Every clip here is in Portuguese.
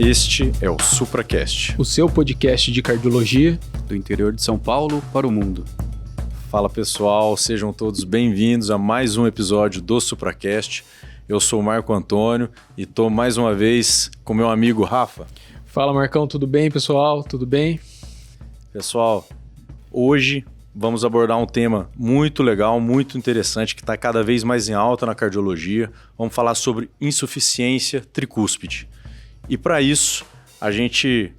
Este é o SupraCast, o seu podcast de cardiologia do interior de São Paulo para o mundo. Fala pessoal, sejam todos bem-vindos a mais um episódio do SupraCast. Eu sou o Marco Antônio e estou mais uma vez com meu amigo Rafa. Fala Marcão, tudo bem pessoal? Tudo bem? Pessoal, hoje vamos abordar um tema muito legal, muito interessante, que está cada vez mais em alta na cardiologia. Vamos falar sobre insuficiência tricúspide. E para isso, a gente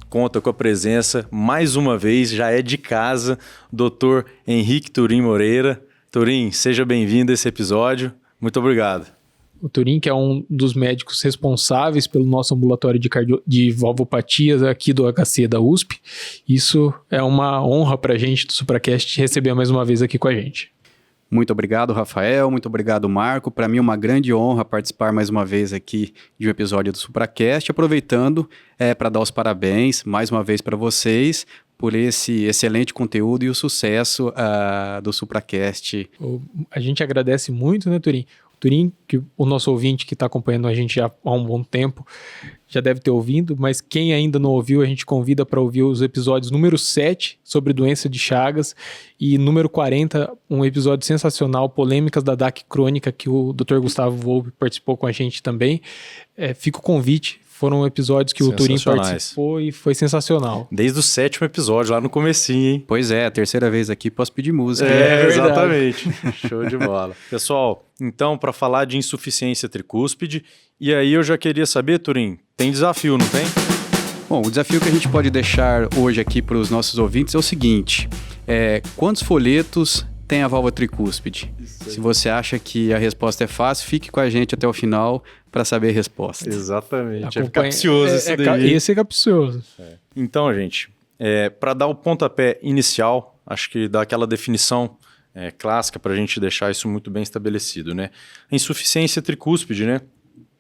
conta com a presença, mais uma vez, já é de casa, Dr. Henrique Turim Moreira. Turim, seja bem-vindo a esse episódio. Muito obrigado. O Turim, que é um dos médicos responsáveis pelo nosso ambulatório de valvopatias aqui do HC da USP. Isso é uma honra para a gente do SupraCast receber mais uma vez aqui com a gente. Muito obrigado, Rafael. Muito obrigado, Marco. Para mim é uma grande honra participar mais uma vez aqui de um episódio do SupraCast. Aproveitando para dar os parabéns mais uma vez para vocês por esse excelente conteúdo e o sucesso do SupraCast. A gente agradece muito, né, Turim? Turim, que o nosso ouvinte que está acompanhando a gente já há um bom tempo, já deve ter ouvido, mas quem ainda não ouviu, a gente convida para ouvir os episódios número 7 sobre doença de Chagas e número 40, um episódio sensacional, polêmicas da DAC crônica, que o Dr. Gustavo Volpe participou com a gente também. Fica o convite. Foram episódios que o Turim participou e foi sensacional. Desde o 7º episódio, lá no comecinho, hein? Pois é, a terceira vez aqui, posso pedir música. Exatamente. Show de bola. Pessoal, então, para falar de insuficiência tricúspide, e aí eu já queria saber, Turim, tem desafio, não tem? Bom, o desafio que a gente pode deixar hoje aqui para os nossos ouvintes é o seguinte, quantos folhetos tem a válvula tricúspide? Se você acha que a resposta é fácil, fique com a gente até o final para saber a resposta. Exatamente. É capcioso isso daí. Esse é capcioso. Então, gente, para dar o pontapé inicial, acho que dá aquela definição clássica para a gente deixar isso muito bem estabelecido, né? A insuficiência tricúspide, né?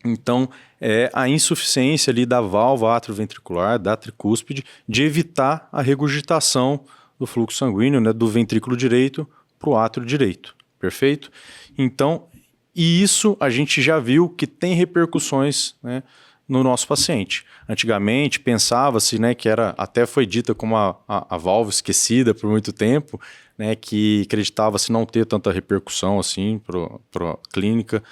Então, é a insuficiência ali da válvula atrioventricular, da tricúspide, de evitar a regurgitação do fluxo sanguíneo, né, do ventrículo direito para o átrio direito, perfeito? Então, e isso a gente já viu que tem repercussões, né, no nosso paciente. Antigamente pensava-se, né, que até foi dita como a válvula esquecida por muito tempo, né, que acreditava-se não ter tanta repercussão assim para a clínica,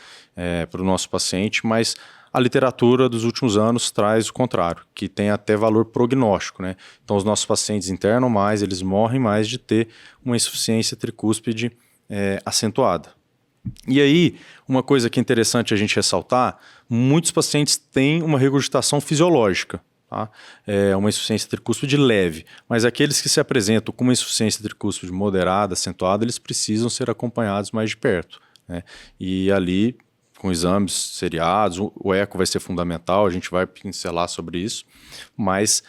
para o nosso paciente, mas a literatura dos últimos anos traz o contrário, que tem até valor prognóstico, né? Então os nossos pacientes internam mais, eles morrem mais de ter uma insuficiência tricúspide acentuada. E aí, uma coisa que é interessante a gente ressaltar, muitos pacientes têm uma regurgitação fisiológica, tá? Uma insuficiência tricúspide leve, mas aqueles que se apresentam com uma insuficiência tricúspide moderada, acentuada, eles precisam ser acompanhados mais de perto, né? E ali, com exames seriados, o eco vai ser fundamental, a gente vai pincelar sobre isso, mas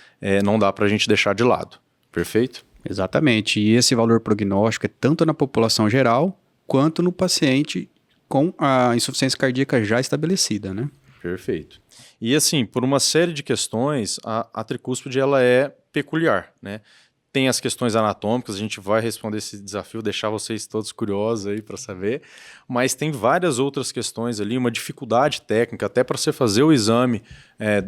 não dá para a gente deixar de lado, perfeito? Exatamente, e esse valor prognóstico é tanto na população geral, quanto no paciente com a insuficiência cardíaca já estabelecida, né? Perfeito. E assim, por uma série de questões, a tricúspide ela é peculiar, né? Tem as questões anatômicas, a gente vai responder esse desafio, deixar vocês todos curiosos aí para saber, mas tem várias outras questões ali, uma dificuldade técnica, até para você fazer o exame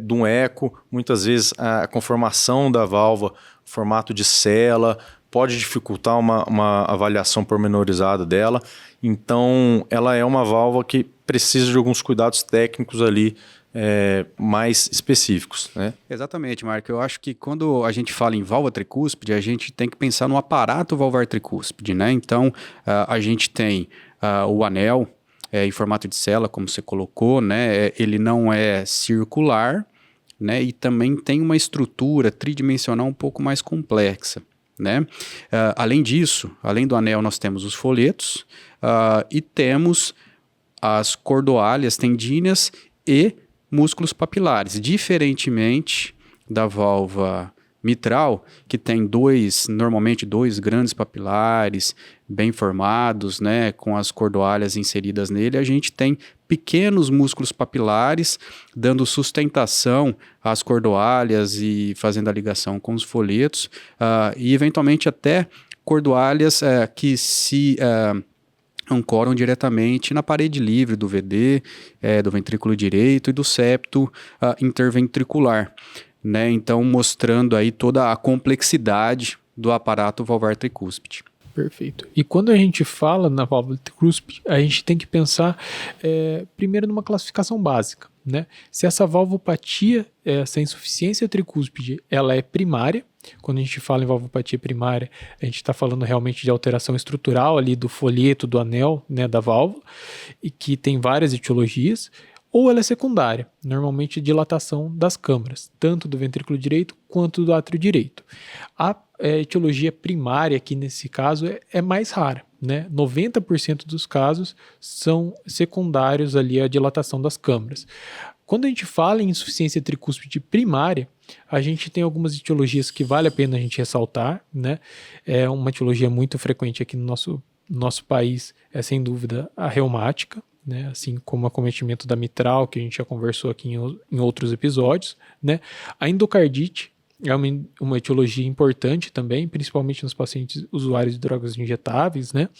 de um eco, muitas vezes a conformação da válvula, formato de cela, pode dificultar uma avaliação pormenorizada dela, então ela é uma válvula que precisa de alguns cuidados técnicos ali, mais específicos, né? Exatamente, Marco. Eu acho que quando a gente fala em válvula tricúspide, a gente tem que pensar no aparato valvar tricúspide, né? Então, a gente tem o anel em formato de cela, como você colocou, né? Ele não é circular, né? E também tem uma estrutura tridimensional um pouco mais complexa, né? Além disso, além do anel, nós temos os folhetos e temos as cordoalhas tendíneas e músculos papilares, diferentemente da válvula mitral, que tem normalmente dois grandes papilares bem formados, né, com as cordoalhas inseridas nele, a gente tem pequenos músculos papilares dando sustentação às cordoalhas e fazendo a ligação com os folhetos, e eventualmente até cordoalhas que se ancoram diretamente na parede livre do VD, do ventrículo direito e do septo interventricular, né? Então, mostrando aí toda a complexidade do aparato valvar tricúspide. Perfeito. E quando a gente fala na válvula tricúspide, a gente tem que pensar primeiro numa classificação básica, né? Se essa valvopatia, essa insuficiência tricúspide, ela é primária. Quando a gente fala em valvopatia primária, a gente está falando realmente de alteração estrutural ali do folheto, do anel, né, da válvula, e que tem várias etiologias, ou ela é secundária, normalmente dilatação das câmaras, tanto do ventrículo direito quanto do átrio direito. A etiologia primária aqui nesse caso é mais rara, né? 90% dos casos são secundários ali à dilatação das câmaras. Quando a gente fala em insuficiência tricúspide primária, a gente tem algumas etiologias que vale a pena a gente ressaltar, né? É uma etiologia muito frequente aqui no nosso país, sem dúvida a reumática, né? Assim como o acometimento da mitral, que a gente já conversou aqui em outros episódios, né? A endocardite é uma etiologia importante também, principalmente nos pacientes usuários de drogas injetáveis, né?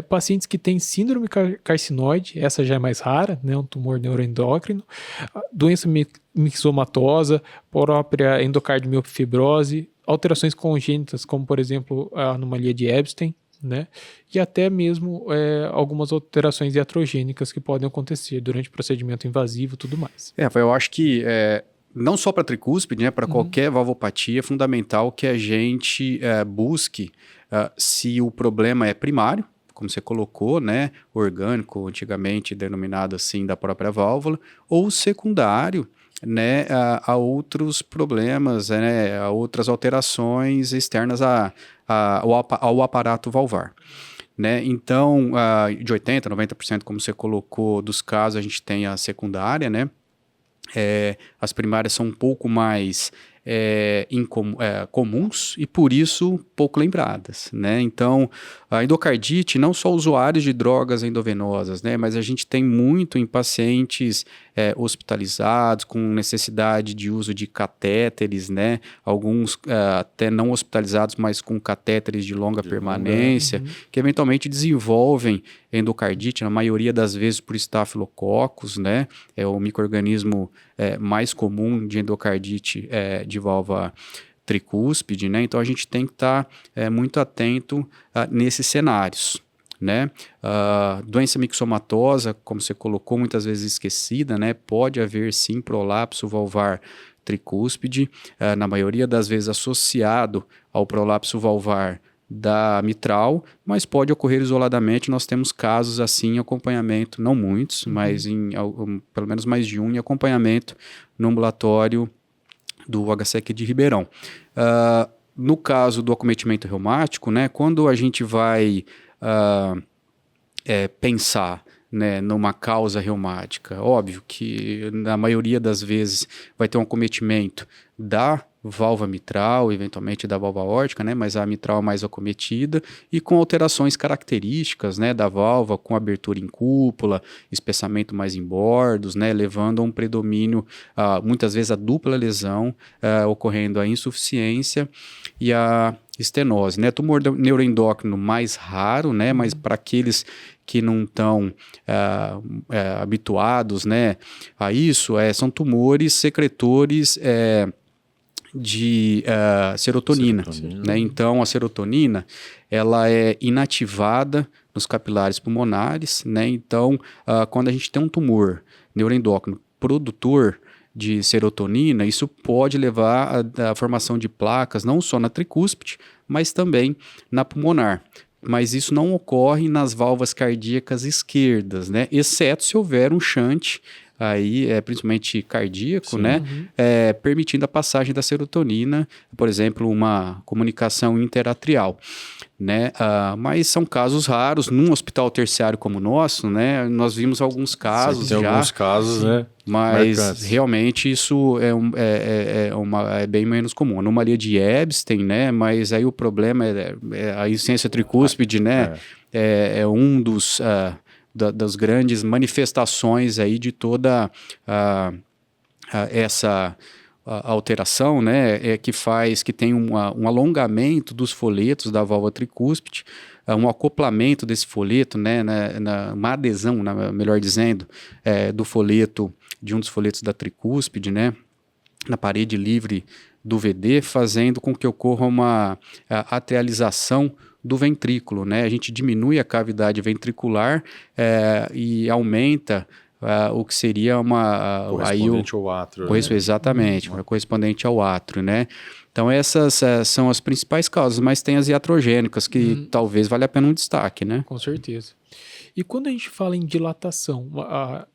Pacientes que têm síndrome carcinoide, essa já é mais rara, né? Um tumor neuroendócrino, doença mixomatosa, própria endocardiomiofibrosi, alterações congênitas, como por exemplo a anomalia de Ebstein, né? E até mesmo algumas alterações iatrogênicas que podem acontecer durante o procedimento invasivo e tudo mais. Eu acho que não só para tricúspide, né, para qualquer valvopatia, é fundamental que a gente busque se o problema é primário, como você colocou, né, orgânico, antigamente denominado assim da própria válvula, ou secundário, né, a outros problemas, né, a outras alterações externas ao aparato valvar. Né? Então, de 80%, 90%, como você colocou, dos casos a gente tem a secundária, né? As primárias são um pouco mais comuns e por isso pouco lembradas, né? Então a endocardite, não só usuários de drogas endovenosas, né? Mas a gente tem muito em pacientes hospitalizados com necessidade de uso de catéteres, né? Alguns até não hospitalizados, mas com catéteres de longa permanência, que eventualmente desenvolvem endocardite, na maioria das vezes por estafilococcus, né? É o micro-organismo mais comum de endocardite de válvula tricúspide, né? Então a gente tem que estar muito atento nesses cenários, né? Doença mixomatosa, como você colocou, muitas vezes esquecida, né? Pode haver sim prolapso valvar tricúspide, na maioria das vezes associado ao prolapso valvar da mitral, mas pode ocorrer isoladamente. Nós temos casos assim em acompanhamento, não muitos, mas pelo menos mais de um em acompanhamento no ambulatório do HSEC de Ribeirão. No caso do acometimento reumático, né, quando a gente vai pensar, né, numa causa reumática, óbvio que na maioria das vezes vai ter um acometimento da válvula mitral, eventualmente da válvula aórtica, né, mas a mitral mais acometida e com alterações características, né, da válvula, com abertura em cúpula, espessamento mais em bordos, né, levando a um predomínio, muitas vezes a dupla lesão, ocorrendo a insuficiência e a estenose, né, tumor neuroendócrino mais raro, né, mas para aqueles que não estão habituados, né, a isso, são tumores secretores de serotonina. Né? Então, a serotonina ela é inativada nos capilares pulmonares. Né? Então, quando a gente tem um tumor neuroendócrino produtor de serotonina, isso pode levar à formação de placas, não só na tricúspide, mas também na pulmonar. Mas isso não ocorre nas válvulas cardíacas esquerdas, né? Exceto se houver um shunt, aí principalmente cardíaco, sim, né? Permitindo a passagem da serotonina, por exemplo, uma comunicação interatrial. Né? Mas são casos raros. Num hospital terciário como o nosso, né? Nós vimos alguns casos já. Alguns casos, né? Mas marcantes. Realmente isso é bem menos comum. Anomalia de Ebstein, né? Mas aí o problema a insuficiência tricúspide, né? É um dos das grandes manifestações aí de toda essa a alteração, né, que faz que tem um alongamento dos folhetos da válvula tricúspide, um acoplamento desse folheto, né, uma adesão, melhor dizendo, do folheto, de um dos folhetos da tricúspide, né, na parede livre do VD, fazendo com que ocorra uma atrialização do ventrículo, né? A gente diminui a cavidade ventricular e aumenta o que seria correspondente ao átrio. Exatamente, correspondente ao átrio, né? Então essas são as principais causas, mas tem as iatrogênicas que talvez valha a pena um destaque, né? Com certeza. E quando a gente fala em dilatação, a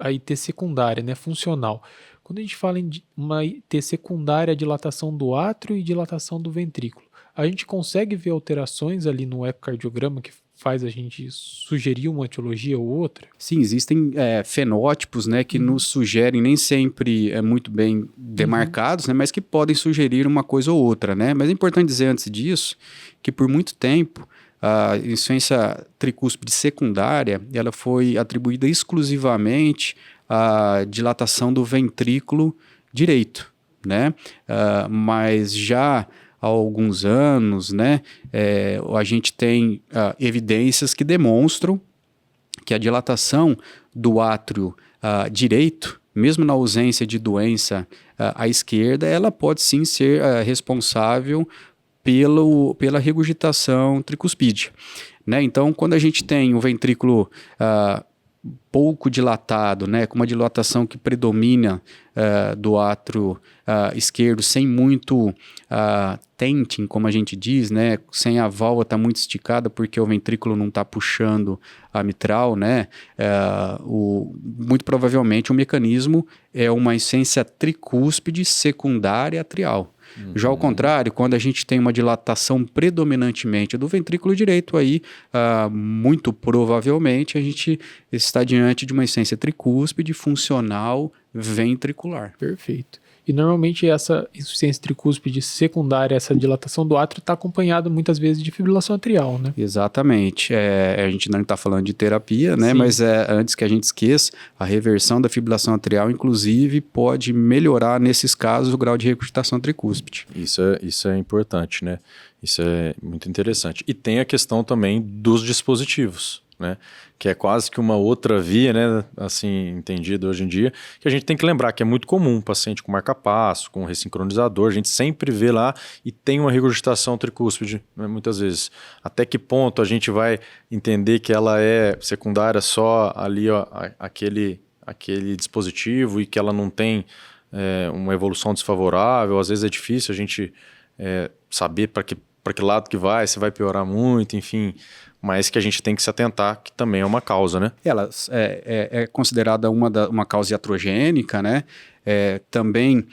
IT secundária, né, funcional, quando a gente fala em uma IT secundária, dilatação do átrio e dilatação do ventrículo, a gente consegue ver alterações ali no ecocardiograma que faz a gente sugerir uma etiologia ou outra? Sim, existem fenótipos, né, que nos sugerem, nem sempre muito bem demarcados, né, mas que podem sugerir uma coisa ou outra, né? Mas é importante dizer antes disso que por muito tempo a insuficiência tricúspide secundária ela foi atribuída exclusivamente à dilatação do ventrículo direito, né? Mas já há alguns anos, né, a gente tem evidências que demonstram que a dilatação do átrio direito, mesmo na ausência de doença à esquerda, ela pode sim ser responsável pela regurgitação tricúspide, né? Então, quando a gente tem o ventrículo pouco dilatado, né, com uma dilatação que predomina do átrio esquerdo, sem muito tenting, como a gente diz, né, sem a válvula estar muito esticada porque o ventrículo não está puxando a mitral, né, muito provavelmente o mecanismo é uma insuficiência tricúspide secundária atrial. Já ao contrário, quando a gente tem uma dilatação predominantemente do ventrículo direito, aí muito provavelmente a gente está diante de uma insuficiência tricúspide funcional ventricular. Perfeito. E normalmente essa insuficiência tricúspide secundária, essa dilatação do átrio, está acompanhada muitas vezes de fibrilação atrial, né? Exatamente. A gente não está falando de terapia, né? Sim. Mas antes que a gente esqueça, a reversão da fibrilação atrial, inclusive, pode melhorar, nesses casos, o grau de regurgitação tricúspide. Isso é importante, né? Isso é muito interessante. E tem a questão também dos dispositivos, né? Que é quase que uma outra via, né? Assim, entendida hoje em dia, que a gente tem que lembrar que é muito comum um paciente com marca-passo, com ressincronizador, a gente sempre vê lá e tem uma regurgitação tricúspide, né? Muitas vezes. Até que ponto a gente vai entender que ela é secundária só ali, ó, aquele dispositivo e que ela não tem uma evolução desfavorável? Às vezes é difícil a gente saber para que lado que vai, se vai piorar muito, enfim, mas que a gente tem que se atentar, que também é uma causa, né? Ela é considerada uma causa iatrogênica, né? Também,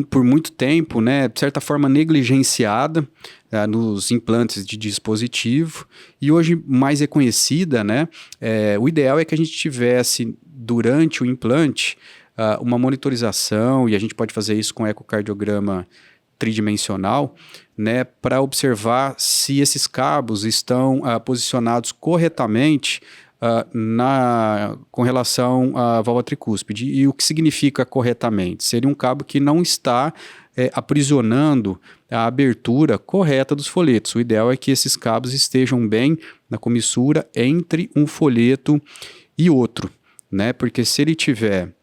por muito tempo, né, de certa forma negligenciada nos implantes de dispositivo, e hoje mais reconhecida, né? O ideal é que a gente tivesse, durante o implante, uma monitorização, e a gente pode fazer isso com ecocardiograma tridimensional, né, para observar se esses cabos estão posicionados corretamente com relação à válvula tricúspide. E o que significa corretamente? Seria um cabo que não está aprisionando a abertura correta dos folhetos. O ideal é que esses cabos estejam bem na comissura entre um folheto e outro, né, porque se ele tiver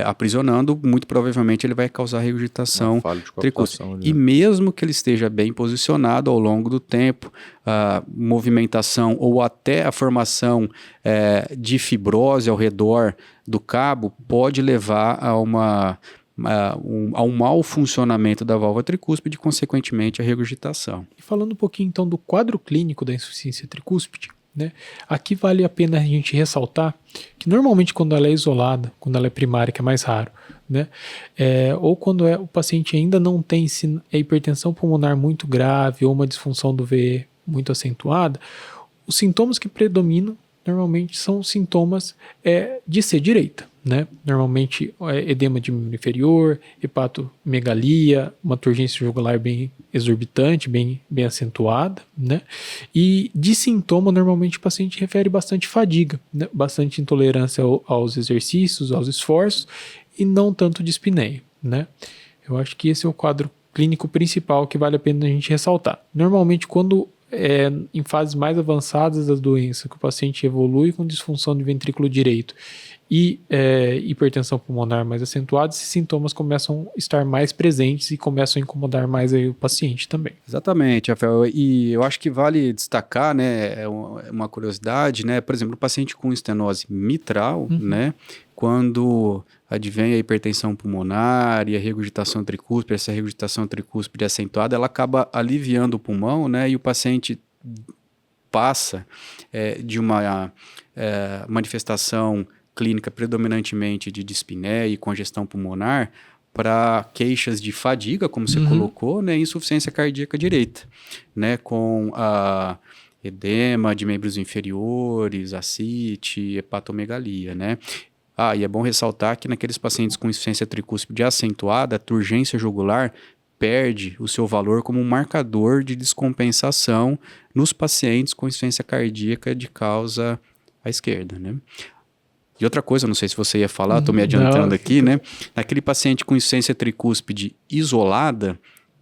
aprisionando, muito provavelmente ele vai causar regurgitação tricúspide. E mesmo que ele esteja bem posicionado ao longo do tempo, a movimentação ou até a formação de fibrose ao redor do cabo pode levar a um mau funcionamento da válvula tricúspide e, consequentemente, a regurgitação. E falando um pouquinho, então, do quadro clínico da insuficiência tricúspide, né? Aqui vale a pena a gente ressaltar que normalmente quando ela é isolada, quando ela é primária, que é mais raro, né? Ou quando o paciente ainda não tem hipertensão pulmonar muito grave ou uma disfunção do VE muito acentuada, os sintomas que predominam normalmente são sintomas de ser direita, né? Normalmente edema de membro inferior, hepatomegalia, uma turgência jugular bem exorbitante, bem acentuada, né? E de sintoma, normalmente o paciente refere bastante fadiga, né? Bastante intolerância aos exercícios, aos esforços e não tanto dispneia, né? Eu acho que esse é o quadro clínico principal que vale a pena a gente ressaltar. Normalmente, quando em fases mais avançadas da doença, que o paciente evolui com disfunção de ventrículo direito e hipertensão pulmonar mais acentuada, esses sintomas começam a estar mais presentes e começam a incomodar mais aí o paciente também. Exatamente, Rafael. E eu acho que vale destacar, né, uma curiosidade, né, por exemplo, o paciente com estenose mitral, né, quando advém a hipertensão pulmonar e a regurgitação tricúspide, essa regurgitação tricúspide acentuada, ela acaba aliviando o pulmão, né, e o paciente passa de uma manifestação clínica predominantemente de dispneia e congestão pulmonar para queixas de fadiga, como você colocou, né, e insuficiência cardíaca direita, né, com edema de membros inferiores, ascite, hepatomegalia, né. E é bom ressaltar que naqueles pacientes com insuficiência tricúspide acentuada, a turgência jugular perde o seu valor como um marcador de descompensação nos pacientes com insuficiência cardíaca de causa à esquerda, né. E outra coisa, não sei se você ia falar, estou me adiantando aqui, né? Naquele paciente com insuficiência tricúspide isolada,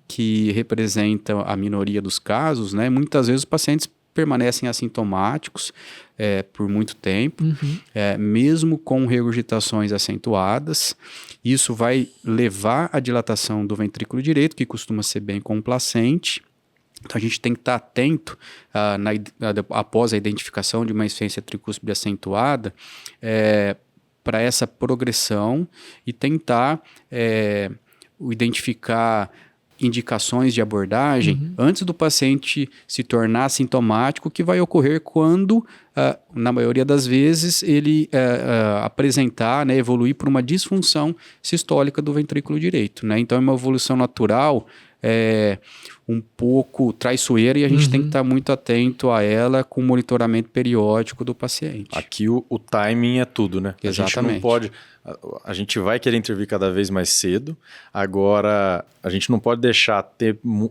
que representa a minoria dos casos, né? Muitas vezes os pacientes permanecem assintomáticos por muito tempo, mesmo com regurgitações acentuadas. Isso vai levar à dilatação do ventrículo direito, que costuma ser bem complacente. Então, a gente tem que estar atento após a identificação de uma insuficiência tricúspide acentuada para essa progressão e tentar identificar indicações de abordagem antes do paciente se tornar sintomático, que vai ocorrer quando, na maioria das vezes, ele apresentar, né, evoluir por uma disfunção sistólica do ventrículo direito, né? Então, é uma evolução natural, um pouco traiçoeira, e a gente tem que estar muito atento a ela com o monitoramento periódico do paciente. Aqui o timing é tudo, né? Exatamente. A gente não pode... A gente vai querer intervir cada vez mais cedo, agora a gente não pode deixar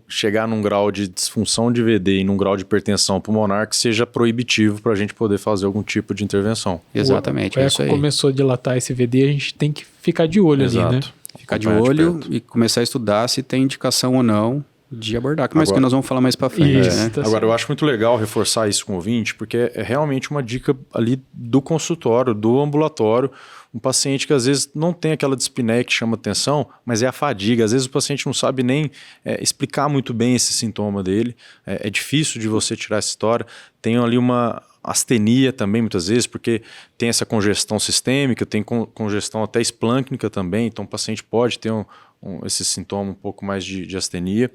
chegar num grau de disfunção de VD e num grau de hipertensão pulmonar que seja proibitivo para a gente poder fazer algum tipo de intervenção. Exatamente, é isso aí. Começou a dilatar esse VD, a gente tem que ficar de olho ali, né? Ficar de olho e começar a estudar se tem indicação ou não de abordar, mas agora, que nós vamos falar mais para frente. Né? Tá agora, eu acho muito legal reforçar isso com o ouvinte, porque é realmente uma dica ali do consultório, do ambulatório, um paciente que às vezes não tem aquela dispneia que chama atenção, mas é a fadiga. Às vezes o paciente não sabe nem explicar muito bem esse sintoma dele, é difícil de você tirar essa história. Tem ali uma astenia também, muitas vezes, porque tem essa congestão sistêmica, tem congestão até esplâncnica também, então o paciente pode ter esse sintoma um pouco mais de astenia.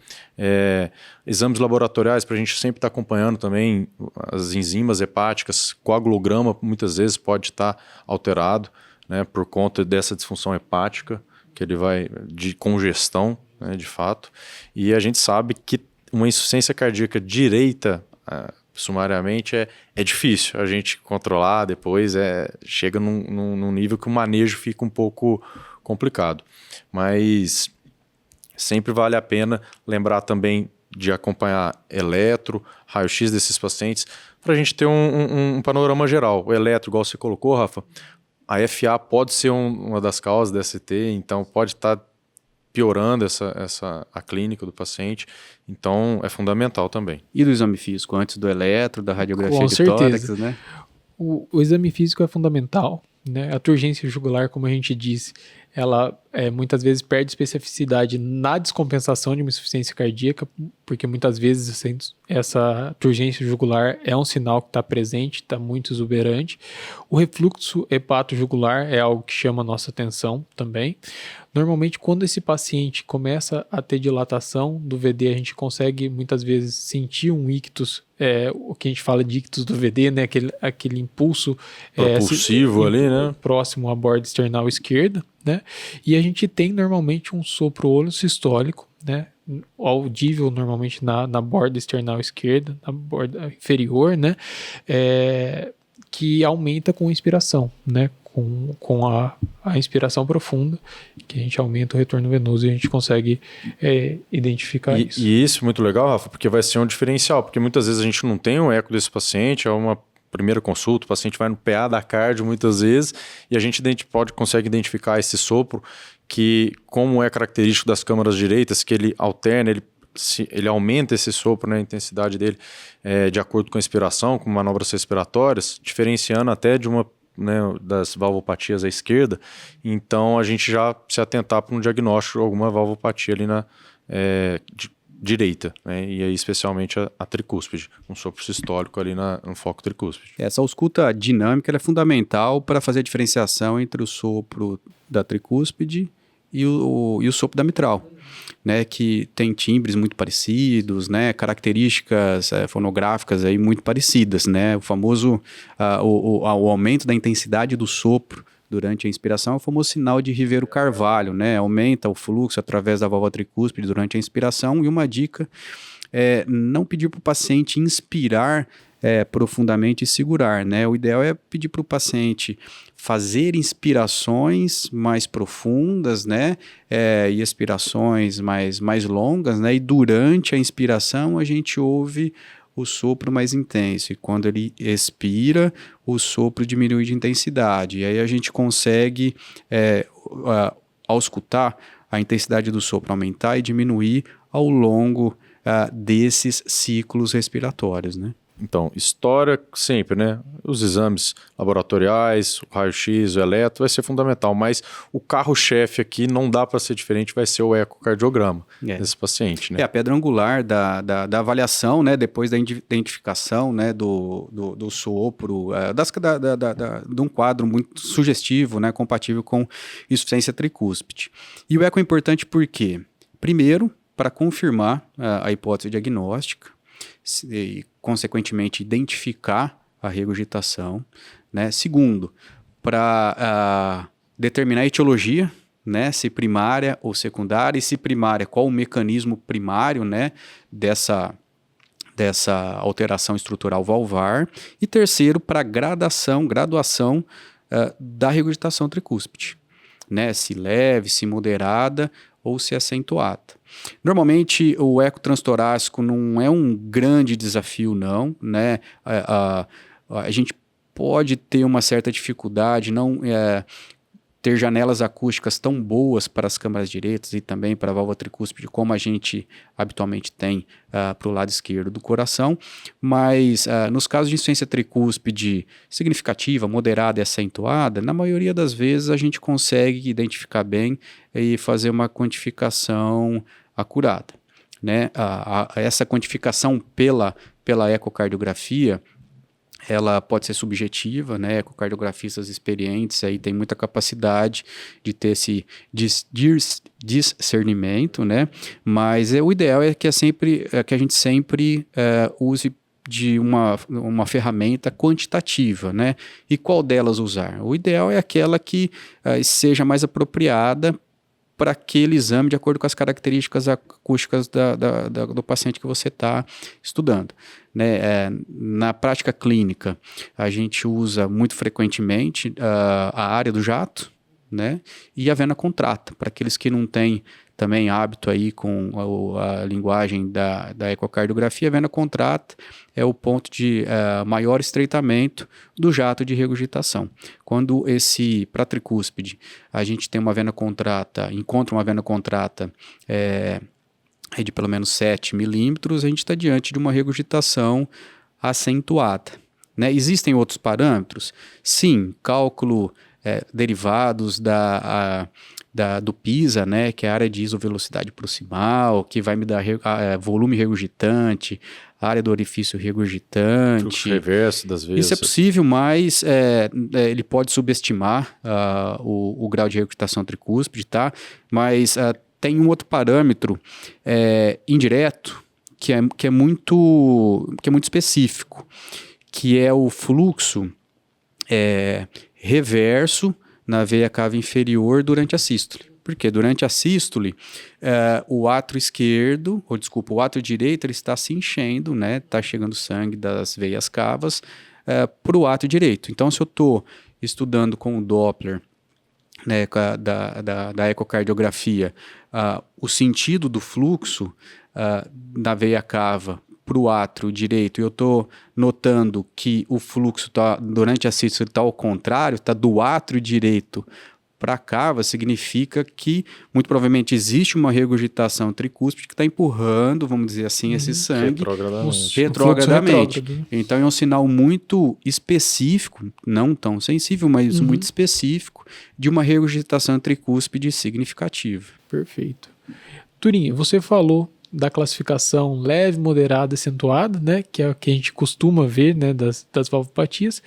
Exames laboratoriais, para a gente sempre estar acompanhando também as enzimas hepáticas, coagulograma muitas vezes pode estar alterado, né, por conta dessa disfunção hepática, que ele vai de congestão, né, de fato. E a gente sabe que uma insuficiência cardíaca direita, sumariamente, é difícil a gente controlar, depois chega num nível que o manejo fica um pouco complicado. Mas sempre vale a pena lembrar também de acompanhar eletro, raio-x desses pacientes, para a gente ter um panorama geral. O eletro, igual você colocou, Rafa, a FA pode ser uma das causas da ST, então pode estar piorando a clínica do paciente, então é fundamental também. E do exame físico, antes do eletro, da radiografia com de certeza. tórax, né? O exame físico é fundamental, né? A turgência jugular, como a gente disse, ela muitas vezes perde especificidade na descompensação de uma insuficiência cardíaca, porque muitas vezes essa turgência jugular é um sinal que está presente, está muito exuberante. O refluxo hepatojugular é algo que chama a nossa atenção também. Normalmente, quando esse paciente começa a ter dilatação do VD, a gente consegue muitas vezes sentir um ictus, o que a gente fala de ictus do VD, né? Aquele impulso propulsivo ali, né? Próximo à borda external esquerda, né? E a gente tem normalmente um sopro-olho sistólico, né? Audível normalmente na borda external esquerda, na borda inferior, né? Que aumenta com a inspiração, né? Com a inspiração profunda, que a gente aumenta o retorno venoso e a gente consegue identificar isso. E isso é muito legal, Rafa, porque vai ser um diferencial, porque muitas vezes a gente não tem um eco desse paciente, é uma primeira consulta, o paciente vai no PA da cardio muitas vezes e a gente consegue identificar esse sopro que, como é característico das câmaras direitas, que ele alterna, ele aumenta esse sopro, né, a intensidade dele de acordo com a inspiração, com manobras respiratórias, diferenciando até de uma, né, das valvopatias à esquerda. Então a gente já se atentar para um diagnóstico de alguma valvopatia ali na direita, né, e aí especialmente a tricúspide, um sopro sistólico ali no foco tricúspide. Essa ausculta dinâmica ela é fundamental para fazer a diferenciação entre o sopro da tricúspide e o sopro da mitral, né, que tem timbres muito parecidos, né, características fonográficas aí muito parecidas, né, o famoso o aumento da intensidade do sopro durante a inspiração é o famoso sinal de Rivero-Carvalho, né, aumenta o fluxo através da válvula tricúspide durante a inspiração. E uma dica é não pedir para o paciente inspirar profundamente e segurar, né? O ideal é pedir para o paciente fazer inspirações mais profundas, né? E expirações mais longas, né? E durante a inspiração a gente ouve o sopro mais intenso, e quando ele expira, o sopro diminui de intensidade. E aí a gente consegue, ao escutar, a intensidade do sopro aumentar e diminuir ao longo desses ciclos respiratórios, né? Então, história sempre, né? Os exames laboratoriais, o raio-x, o eletro, vai ser fundamental, mas o carro-chefe aqui não dá para ser diferente, vai ser o ecocardiograma desse paciente, né? É a pedra angular da avaliação, né? Depois da identificação, né? do sopro, de um quadro muito sugestivo, né? Compatível com insuficiência tricúspide. E o eco é importante por quê? Primeiro, para confirmar a hipótese diagnóstica, e, consequentemente, identificar a regurgitação, né? Segundo, para determinar a etiologia, né? Se primária ou secundária, e se primária, qual o mecanismo primário, né? dessa alteração estrutural valvar. E terceiro, para graduação da regurgitação tricúspide, né? Se leve, se moderada ou se acentuada. Normalmente o eco transtorácico não é um grande desafio, não, né? A gente pode ter uma certa dificuldade, não ter janelas acústicas tão boas para as câmaras direitas e também para a válvula tricúspide como a gente habitualmente tem para o lado esquerdo do coração, mas nos casos de insuficiência tricúspide significativa, moderada e acentuada, na maioria das vezes a gente consegue identificar bem e fazer uma quantificação acurada, né? Essa quantificação pela ecocardiografia, ela pode ser subjetiva, né? Ecocardiografistas experientes aí têm muita capacidade de ter esse discernimento, né? Mas o ideal é que a gente sempre use de uma ferramenta quantitativa, né? E qual delas usar? O ideal é aquela que seja mais apropriada para aquele exame de acordo com as características acústicas do paciente que você está estudando, né? Na prática clínica, a gente usa muito frequentemente a área do jato, né? E a vena contrata, para aqueles que não têm também hábito aí com a linguagem da ecocardiografia. A vena contrata é o ponto de maior estreitamento do jato de regurgitação. Quando para tricúspide, a gente tem encontra uma vena contrata de pelo menos 7 milímetros, a gente está diante de uma regurgitação acentuada, né? Existem outros parâmetros? Sim, cálculo derivados do PISA, né, que é a área de isovelocidade proximal, que vai me dar volume regurgitante, área do orifício regurgitante. Fluxo reverso das vezes. Isso é possível, mas ele pode subestimar o grau de regurgitação tricúspide, tá? Mas tem um outro parâmetro indireto que é muito específico, que é o fluxo reverso na veia cava inferior durante a sístole. Porque durante a sístole, o átrio direito, ele está se enchendo, né? Está chegando sangue das veias cavas para o átrio direito. Então, se eu estou estudando com o Doppler, né, da ecocardiografia, o sentido do fluxo na veia cava para o átrio direito e eu estou notando que o fluxo durante a sístole está ao contrário, está do átrio direito para a cava, significa que muito provavelmente existe uma regurgitação tricúspide que está empurrando, vamos dizer assim, esse sangue retrogradamente. Então é um sinal muito específico, não tão sensível, mas muito específico, de uma regurgitação tricúspide significativa. Perfeito. Turim, você falou da classificação leve, moderada, acentuada, né, que é o que a gente costuma ver, né, das valvopatias,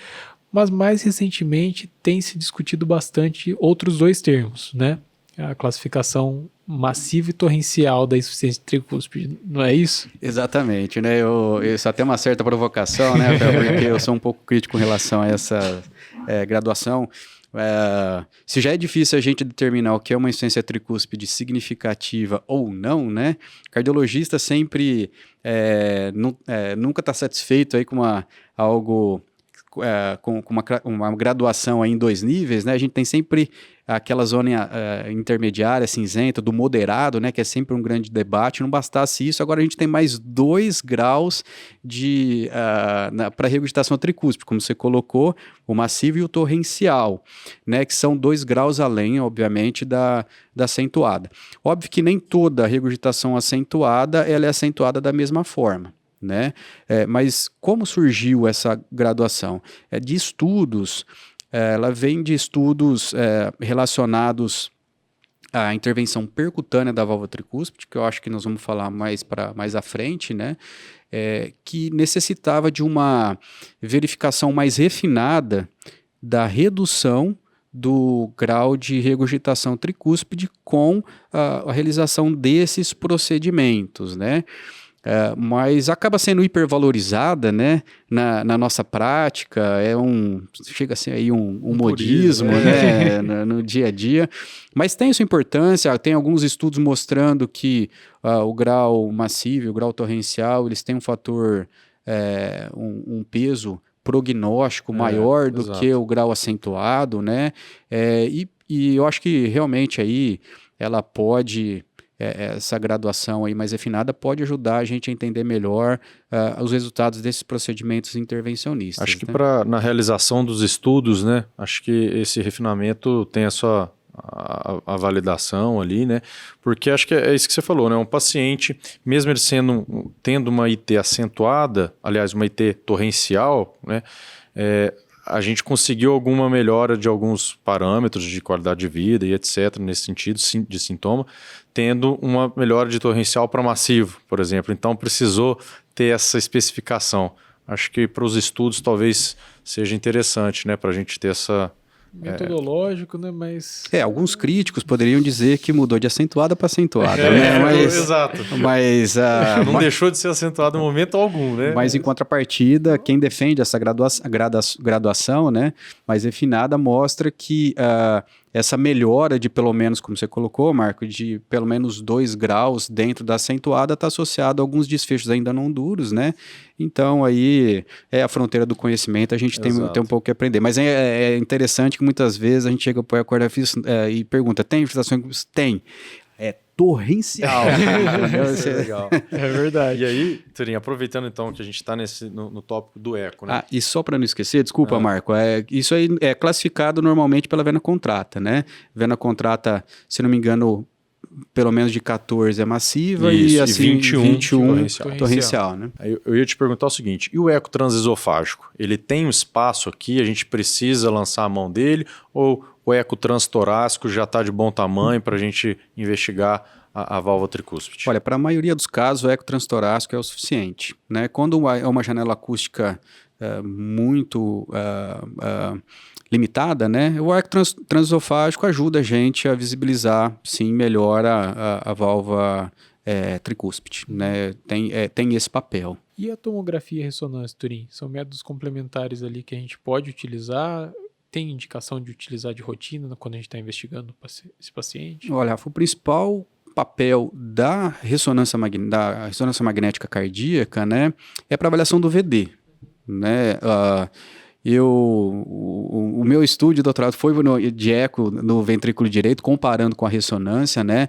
mas mais recentemente tem se discutido bastante outros dois termos, né, a classificação massiva e torrencial da insuficiência tricúspide, não é isso? Exatamente, né, isso até uma certa provocação, né, porque eu sou um pouco crítico em relação a essa graduação. Se já é difícil a gente determinar o que é uma insuficiência tricúspide significativa ou não, né? Cardiologista sempre nunca está satisfeito aí com algo com uma graduação aí em 2 níveis, né? A gente tem sempre aquela zona intermediária, cinzenta, do moderado, né? Que é sempre um grande debate. Não bastasse isso, agora a gente tem mais 2 graus para regurgitação tricúspide, como você colocou, o massivo e o torrencial, né? Que são 2 graus além, obviamente, da acentuada. Óbvio que nem toda regurgitação acentuada ela é acentuada da mesma forma, né? Mas como surgiu essa graduação? De estudos, ela vem de estudos relacionados à intervenção percutânea da válvula tricúspide, que eu acho que nós vamos falar mais à frente, né? Que necessitava de uma verificação mais refinada da redução do grau de regurgitação tricúspide com a realização desses procedimentos, né? Mas acaba sendo hipervalorizada, né, na nossa prática, chega a ser aí um modismo, né, no dia a dia, mas tem sua importância. Tem alguns estudos mostrando que o grau massivo e o grau torrencial, eles têm um fator, um peso prognóstico maior do que o grau acentuado, né, e eu acho que realmente aí ela pode... essa graduação aí mais refinada pode ajudar a gente a entender melhor os resultados desses procedimentos intervencionistas. Acho que né? na realização dos estudos, né, acho que esse refinamento tem a validação ali, né, porque acho que é isso que você falou, né, um paciente, mesmo ele tendo uma IT acentuada, aliás, uma IT torrencial, né, a gente conseguiu alguma melhora de alguns parâmetros de qualidade de vida e etc, nesse sentido de sintoma, tendo uma melhora de torrencial para massivo, por exemplo. Então precisou ter essa especificação. Acho que para os estudos talvez seja interessante, né, para a gente ter essa... metodológico, né, mas... alguns críticos poderiam dizer que mudou de acentuada para acentuada, né? Mas, exato. Mas... não deixou de ser acentuado em momento algum, né? Mas em contrapartida, quem defende essa graduação, né, mais refinada, mostra que essa melhora de pelo menos, como você colocou, Marco, de pelo menos 2 graus dentro da acentuada está associado a alguns desfechos ainda não duros, né? Então aí é a fronteira do conhecimento, a gente tem um pouco que aprender. Mas é interessante que muitas vezes a gente chega para o acordeafista e pergunta, tem infiltração? Tem. Torrencial. Legal. É verdade. E aí, Turim, aproveitando então que a gente está no tópico do eco, né? E só para não esquecer, desculpa, Marco, isso aí é classificado normalmente pela vena contrata, né? Vena contrata, se não me engano, pelo menos de 14 é massiva e assim 21 torrencial, né? Aí eu ia te perguntar o seguinte, e o eco transesofágico? Ele tem um espaço aqui, a gente precisa lançar a mão dele, ou o eco transtorácico já está de bom tamanho para a gente investigar a válvula tricúspide? Olha, para a maioria dos casos, o eco transtorácico é o suficiente, né? Quando é uma janela acústica muito limitada, né? O eco transesofágico ajuda a gente a visibilizar, sim, melhor a válvula tricúspide, né? Tem esse papel. E a tomografia e ressonância, Turim? São métodos complementares ali que a gente pode utilizar? Tem indicação de utilizar de rotina quando a gente está investigando esse paciente? Olha, o principal papel da ressonância magnética cardíaca, né, é para avaliação do VD, né? o meu estudo de doutorado foi de eco no ventrículo direito, comparando com a ressonância, né?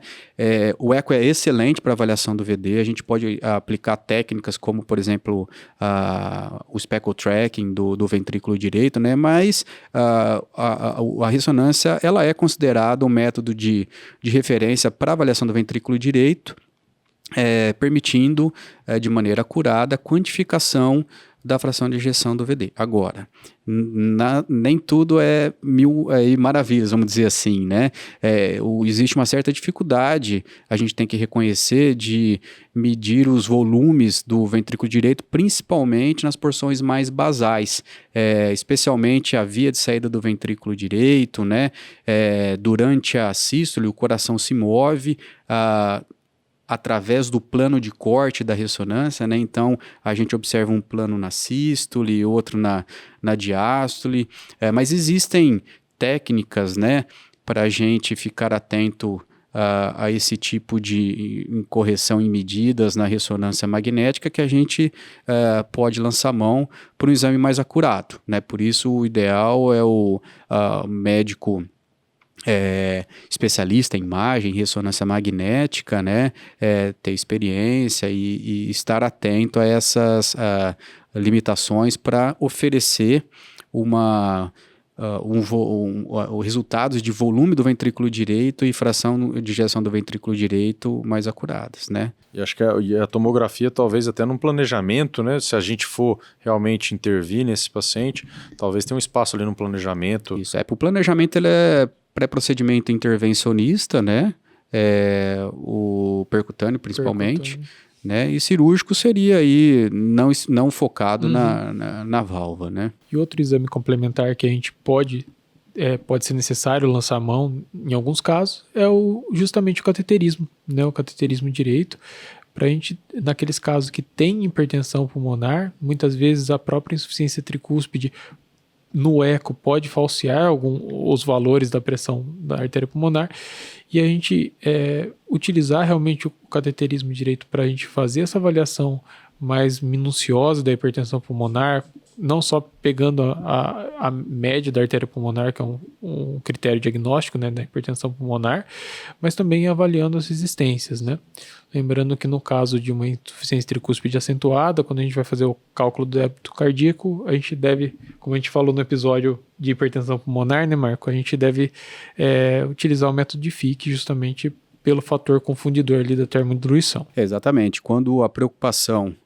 O eco é excelente para avaliação do VD, a gente pode aplicar técnicas como, por exemplo, o speckle tracking do ventrículo direito, né? Mas a ressonância, ela é considerada um método de referência para avaliação do ventrículo direito, permitindo, de maneira acurada, a quantificação da fração de ejeção do VD. Agora, nem tudo é mil maravilhas, vamos dizer assim, né? Existe uma certa dificuldade, a gente tem que reconhecer, de medir os volumes do ventrículo direito, principalmente nas porções mais basais, especialmente a via de saída do ventrículo direito, né? Durante a sístole, o coração se move através do plano de corte da ressonância, né? Então, a gente observa um plano na sístole, outro na diástole, mas existem técnicas, né, para a gente ficar atento a esse tipo de correção em medidas na ressonância magnética, que a gente pode lançar mão para um exame mais acurado, né? Por isso, o ideal é o médico especialista em imagem, ressonância magnética, né, ter experiência e estar atento a essas limitações para oferecer resultados de volume do ventrículo direito e fração de ejeção do ventrículo direito mais acuradas, né? E acho que a tomografia, talvez até num planejamento, né? Se a gente for realmente intervir nesse paciente, talvez tenha um espaço ali no planejamento. Isso, o planejamento ele é pré-procedimento intervencionista, né? O percutâneo principalmente, né? E cirúrgico seria aí não focado na válvula, né? E outro exame complementar que a gente pode ser necessário lançar a mão, em alguns casos, é justamente o cateterismo, né? O cateterismo direito, para a gente, naqueles casos que tem hipertensão pulmonar, muitas vezes a própria insuficiência tricúspide no eco pode falsear os valores da pressão da artéria pulmonar, e a gente utilizar realmente o cateterismo direito para a gente fazer essa avaliação mais minuciosa da hipertensão pulmonar, não só pegando a média da artéria pulmonar, que é um critério diagnóstico, né, da hipertensão pulmonar, mas também avaliando as resistências, né? Lembrando que no caso de uma insuficiência tricúspide acentuada, quando a gente vai fazer o cálculo do débito cardíaco, a gente deve, como a gente falou no episódio de hipertensão pulmonar, né, Marco? A gente deve utilizar o método de Fick justamente pelo fator confundidor ali da termodiluição. Exatamente. Quando a preocupação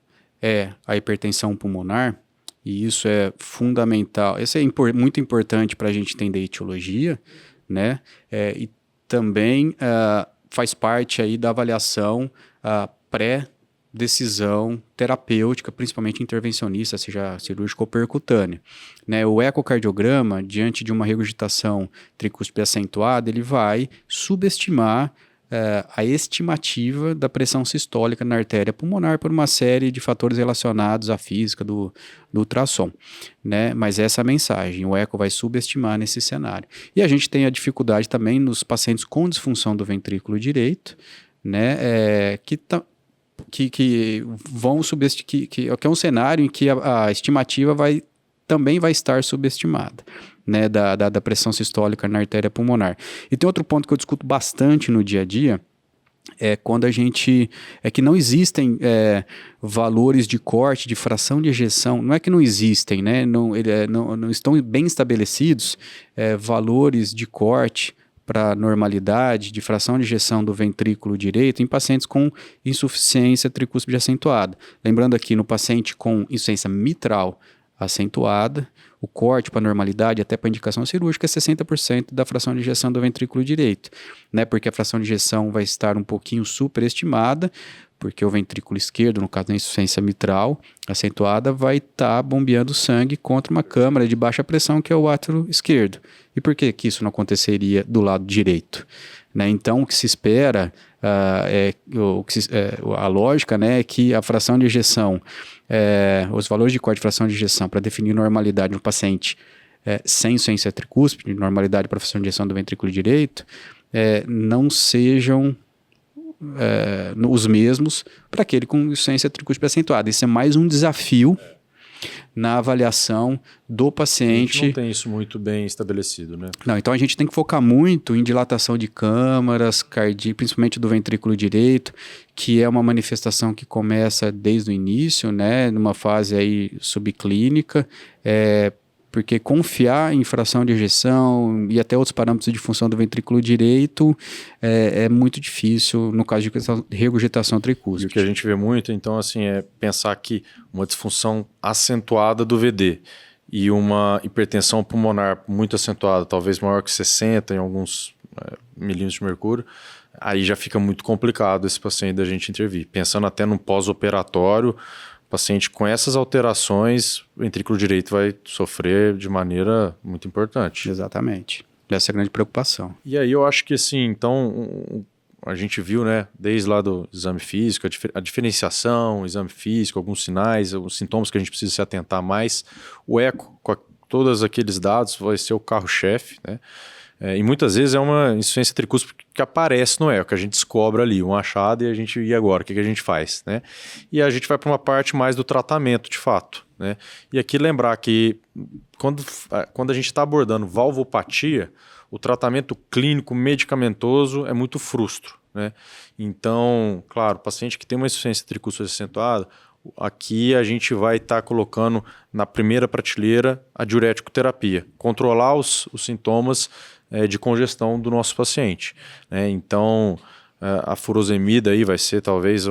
é a hipertensão pulmonar, e isso é fundamental, isso é muito importante para a gente entender a etiologia, né? E também faz parte aí da avaliação pré-decisão terapêutica, principalmente intervencionista, seja cirúrgica ou percutânea, né? O ecocardiograma, diante de uma regurgitação tricúspide acentuada, ele vai subestimar a estimativa da pressão sistólica na artéria pulmonar por uma série de fatores relacionados à física do ultrassom, né? Mas essa é a mensagem, o eco vai subestimar nesse cenário. E a gente tem a dificuldade também nos pacientes com disfunção do ventrículo direito, né? Que vão subestimar, que é um cenário em que a estimativa também vai estar subestimada, né, da pressão sistólica na artéria pulmonar. E tem outro ponto que eu discuto bastante no dia a dia, quando que não existem valores de corte, de fração de ejeção, não é que não existem, né, não estão bem estabelecidos valores de corte para normalidade de fração de ejeção do ventrículo direito em pacientes com insuficiência tricúspide acentuada. Lembrando aqui, no paciente com insuficiência mitral acentuada, o corte para normalidade, até para indicação cirúrgica, é 60% da fração de ejeção do ventrículo direito, né? Porque a fração de ejeção vai estar um pouquinho superestimada, porque o ventrículo esquerdo, no caso da insuficiência mitral acentuada, vai estar bombeando sangue contra uma câmara de baixa pressão, que é o átrio esquerdo. E por que isso não aconteceria do lado direito? Né? Então, o que se espera, a lógica, né, é que a fração de ejeção, os valores de corte de fração de ejeção para definir normalidade no paciente sem insuficiência tricúspide, normalidade para fração de ejeção do ventrículo direito, não sejam os mesmos para aquele com insuficiência tricúspide acentuada. Isso é mais um desafio na avaliação do A gente paciente. não tem isso muito bem estabelecido, né? Não, então a gente tem que focar muito em dilatação de câmaras, principalmente do ventrículo direito, que é uma manifestação que começa desde o início, né, numa fase aí subclínica, porque confiar em fração de ejeção e até outros parâmetros de função do ventrículo direito é muito difícil no caso de regurgitação E o tricúspide. que a gente vê muito, então, assim, é pensar que uma disfunção acentuada do VD e uma hipertensão pulmonar muito acentuada, talvez maior que 60 em alguns milímetros de mercúrio, aí já fica muito complicado esse paciente da gente intervir. Pensando até no pós-operatório, paciente com essas alterações, o ventrículo direito vai sofrer de maneira muito importante. Exatamente. Essa é a grande preocupação. E aí eu acho que assim, então, a gente viu, né, desde lá do exame físico, a diferenciação, o exame físico, alguns sinais, alguns sintomas que a gente precisa se atentar mais. O eco, com todos aqueles dados, vai ser o carro-chefe, né? E muitas vezes é uma insuficiência tricúspide que aparece no eco, que a gente descobre ali, um achado, e a gente, e agora, o que a gente faz, né? E a gente vai para uma parte mais do tratamento, de fato, né? E aqui lembrar que quando a gente está abordando valvopatia, o tratamento clínico medicamentoso é muito frustro, né? Então, claro, o paciente que tem uma insuficiência tricúspide acentuada, aqui a gente vai estar colocando na primeira prateleira a diurético terapia, controlar os sintomas de congestão do nosso paciente, né? Então, a furosemida aí vai ser talvez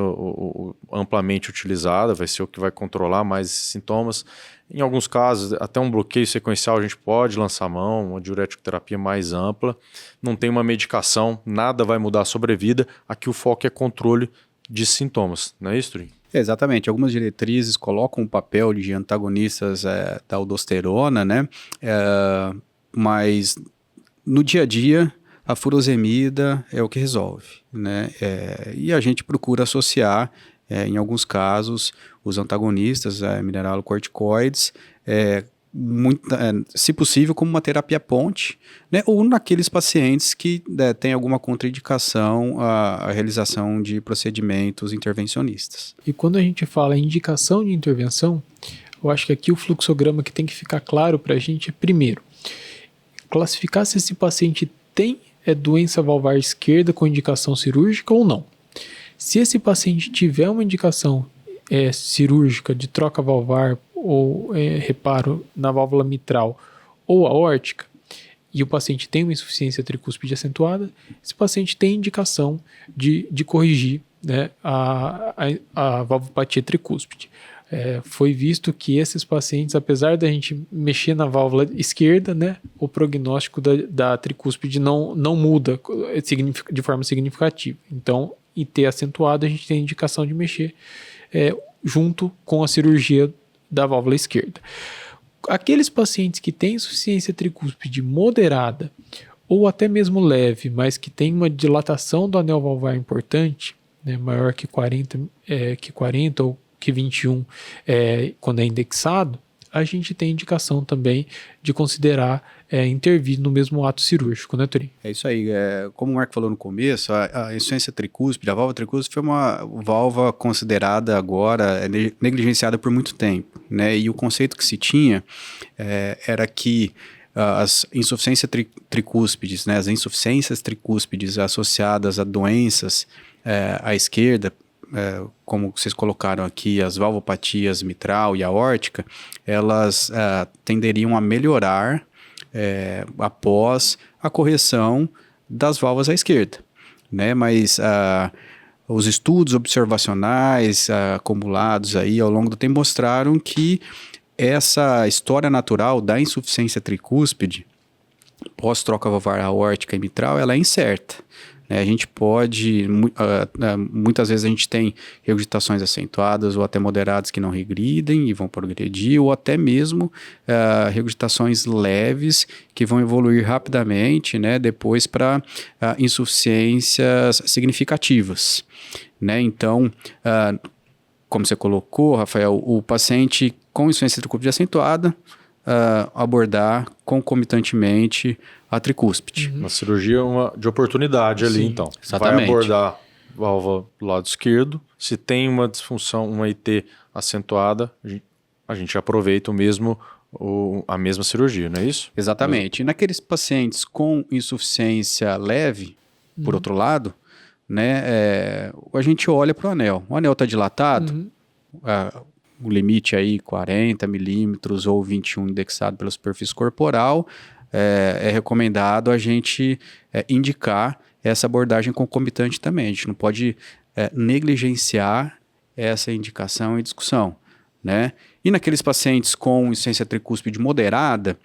amplamente utilizada, vai ser o que vai controlar mais esses sintomas. Em alguns casos, até um bloqueio sequencial a gente pode lançar mão, uma diurético terapia mais ampla. Não tem uma medicação, nada vai mudar a sobrevida. Aqui o foco é controle de sintomas, não é isso, Turim? Exatamente, algumas diretrizes colocam o papel de antagonistas da aldosterona, né? Mas no dia a dia a furosemida é o que resolve, né? E a gente procura associar, em alguns casos, os antagonistas mineralocorticoides, se possível, como uma terapia ponte, né? Ou naqueles pacientes que têm alguma contraindicação à realização de procedimentos intervencionistas. E quando a gente fala em indicação de intervenção, eu acho que aqui o fluxograma que tem que ficar claro para a gente é, primeiro, classificar se esse paciente tem doença valvar esquerda com indicação cirúrgica ou não. Se esse paciente tiver uma indicação cirúrgica de troca valvar ou reparo na válvula mitral ou aórtica, e o paciente tem uma insuficiência tricúspide acentuada, esse paciente tem indicação de corrigir, né, a valvopatia tricúspide. Foi visto que esses pacientes, apesar da gente mexer na válvula esquerda, né, o prognóstico da tricúspide não muda de forma significativa. Então, em ter acentuado, a gente tem a indicação de mexer junto com a cirurgia da válvula esquerda. Aqueles pacientes que têm insuficiência tricúspide moderada ou até mesmo leve, mas que tem uma dilatação do anel valvar importante, né, maior que 40 ou que 21 quando é indexado, a gente tem indicação também de considerar intervir no mesmo ato cirúrgico, né, Turim? É isso aí. Como o Marco falou no começo, a insuficiência tricúspide, a válvula tricúspide foi uma válvula considerada agora negligenciada por muito tempo, né? E o conceito que se tinha era que as insuficiências tricúspides, né, as insuficiências tricúspides associadas a doenças à esquerda, como vocês colocaram aqui, as valvopatias mitral e aórtica, elas tenderiam a melhorar após a correção das válvulas à esquerda, né? Mas os estudos observacionais acumulados aí ao longo do tempo mostraram que essa história natural da insuficiência tricúspide pós-troca valvar aórtica e mitral, ela é incerta. A gente pode, muitas vezes a gente tem regurgitações acentuadas ou até moderadas que não regridem e vão progredir, ou até mesmo regurgitações leves que vão evoluir rapidamente, né, depois para insuficiências significativas, né? Então, como você colocou, Rafael, o paciente com insuficiência tricúspide acentuada, abordar concomitantemente a tricúspide. Uma cirurgia de oportunidade ali, então. Exatamente. Vai abordar a válvula do lado esquerdo. Se tem uma disfunção, uma IT acentuada, a gente aproveita a mesma cirurgia, não é isso? Exatamente. E naqueles pacientes com insuficiência leve, por outro lado, né, a gente olha para o anel. O anel está dilatado, o limite aí 40 milímetros ou 21 indexado pela superfície corporal, é recomendado a gente indicar essa abordagem concomitante também. A gente não pode negligenciar essa indicação e discussão, né? E naqueles pacientes com insuficiência tricúspide moderada,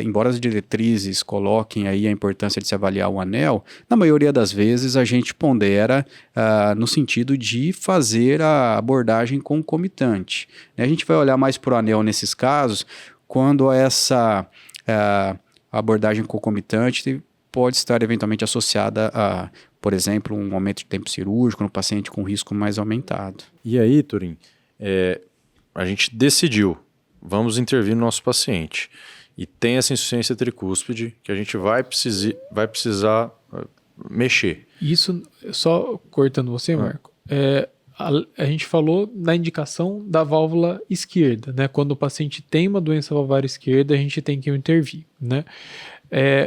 embora as diretrizes coloquem aí a importância de se avaliar o anel, na maioria das vezes a gente pondera no sentido de fazer a abordagem concomitante, né? A gente vai olhar mais para o anel nesses casos, quando essa abordagem concomitante pode estar eventualmente associada a, por exemplo, um aumento de tempo cirúrgico no paciente com risco mais aumentado. E aí, Turim, a gente decidiu, vamos intervir no nosso paciente e tem essa insuficiência tricúspide que a gente vai precisar mexer. Isso, só cortando você, Marco, a gente falou da indicação da válvula esquerda, né? Quando o paciente tem uma doença valvar esquerda, a gente tem que intervir, né?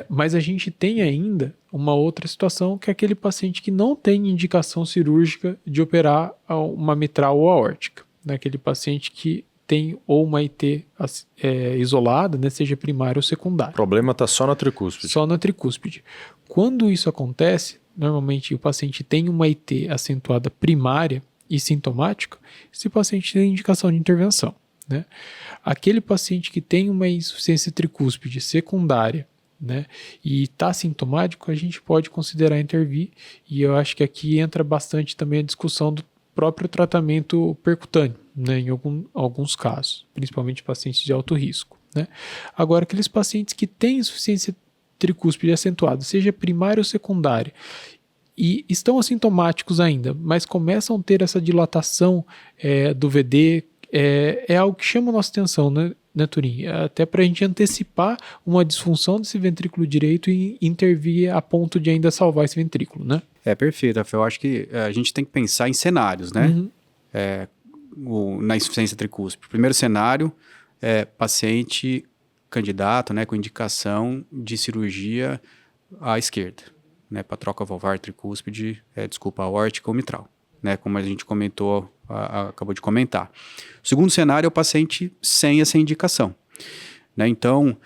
Mas a gente tem ainda uma outra situação, que é aquele paciente que não tem indicação cirúrgica de operar uma mitral ou aórtica, né? Aquele paciente que tem ou uma IT isolada, né? Seja primária ou secundária. O problema está só na tricúspide. Só na tricúspide. Quando isso acontece, normalmente o paciente tem uma IT acentuada primária e sintomática, esse paciente tem indicação de intervenção, né? Aquele paciente que tem uma insuficiência tricúspide secundária, né, e está sintomático, a gente pode considerar intervir, e eu acho que aqui entra bastante também a discussão do próprio tratamento percutâneo, né, em alguns casos, principalmente pacientes de alto risco, né. Agora, aqueles pacientes que têm insuficiência tricúspide acentuada, seja primária ou secundária, e estão assintomáticos ainda, mas começam a ter essa dilatação do VD, é algo que chama a nossa atenção, né, Turim? Até para a gente antecipar uma disfunção desse ventrículo direito e intervir a ponto de ainda salvar esse ventrículo, né? Perfeito, Rafael. Eu acho que a gente tem que pensar em cenários, né? Na insuficiência tricúspide. Primeiro cenário, paciente candidato, né, com indicação de cirurgia à esquerda, né, para troca valvar tricúspide, aórtica ou mitral, né, como a gente comentou, acabou de comentar. O segundo cenário é o paciente sem essa indicação, né? Então,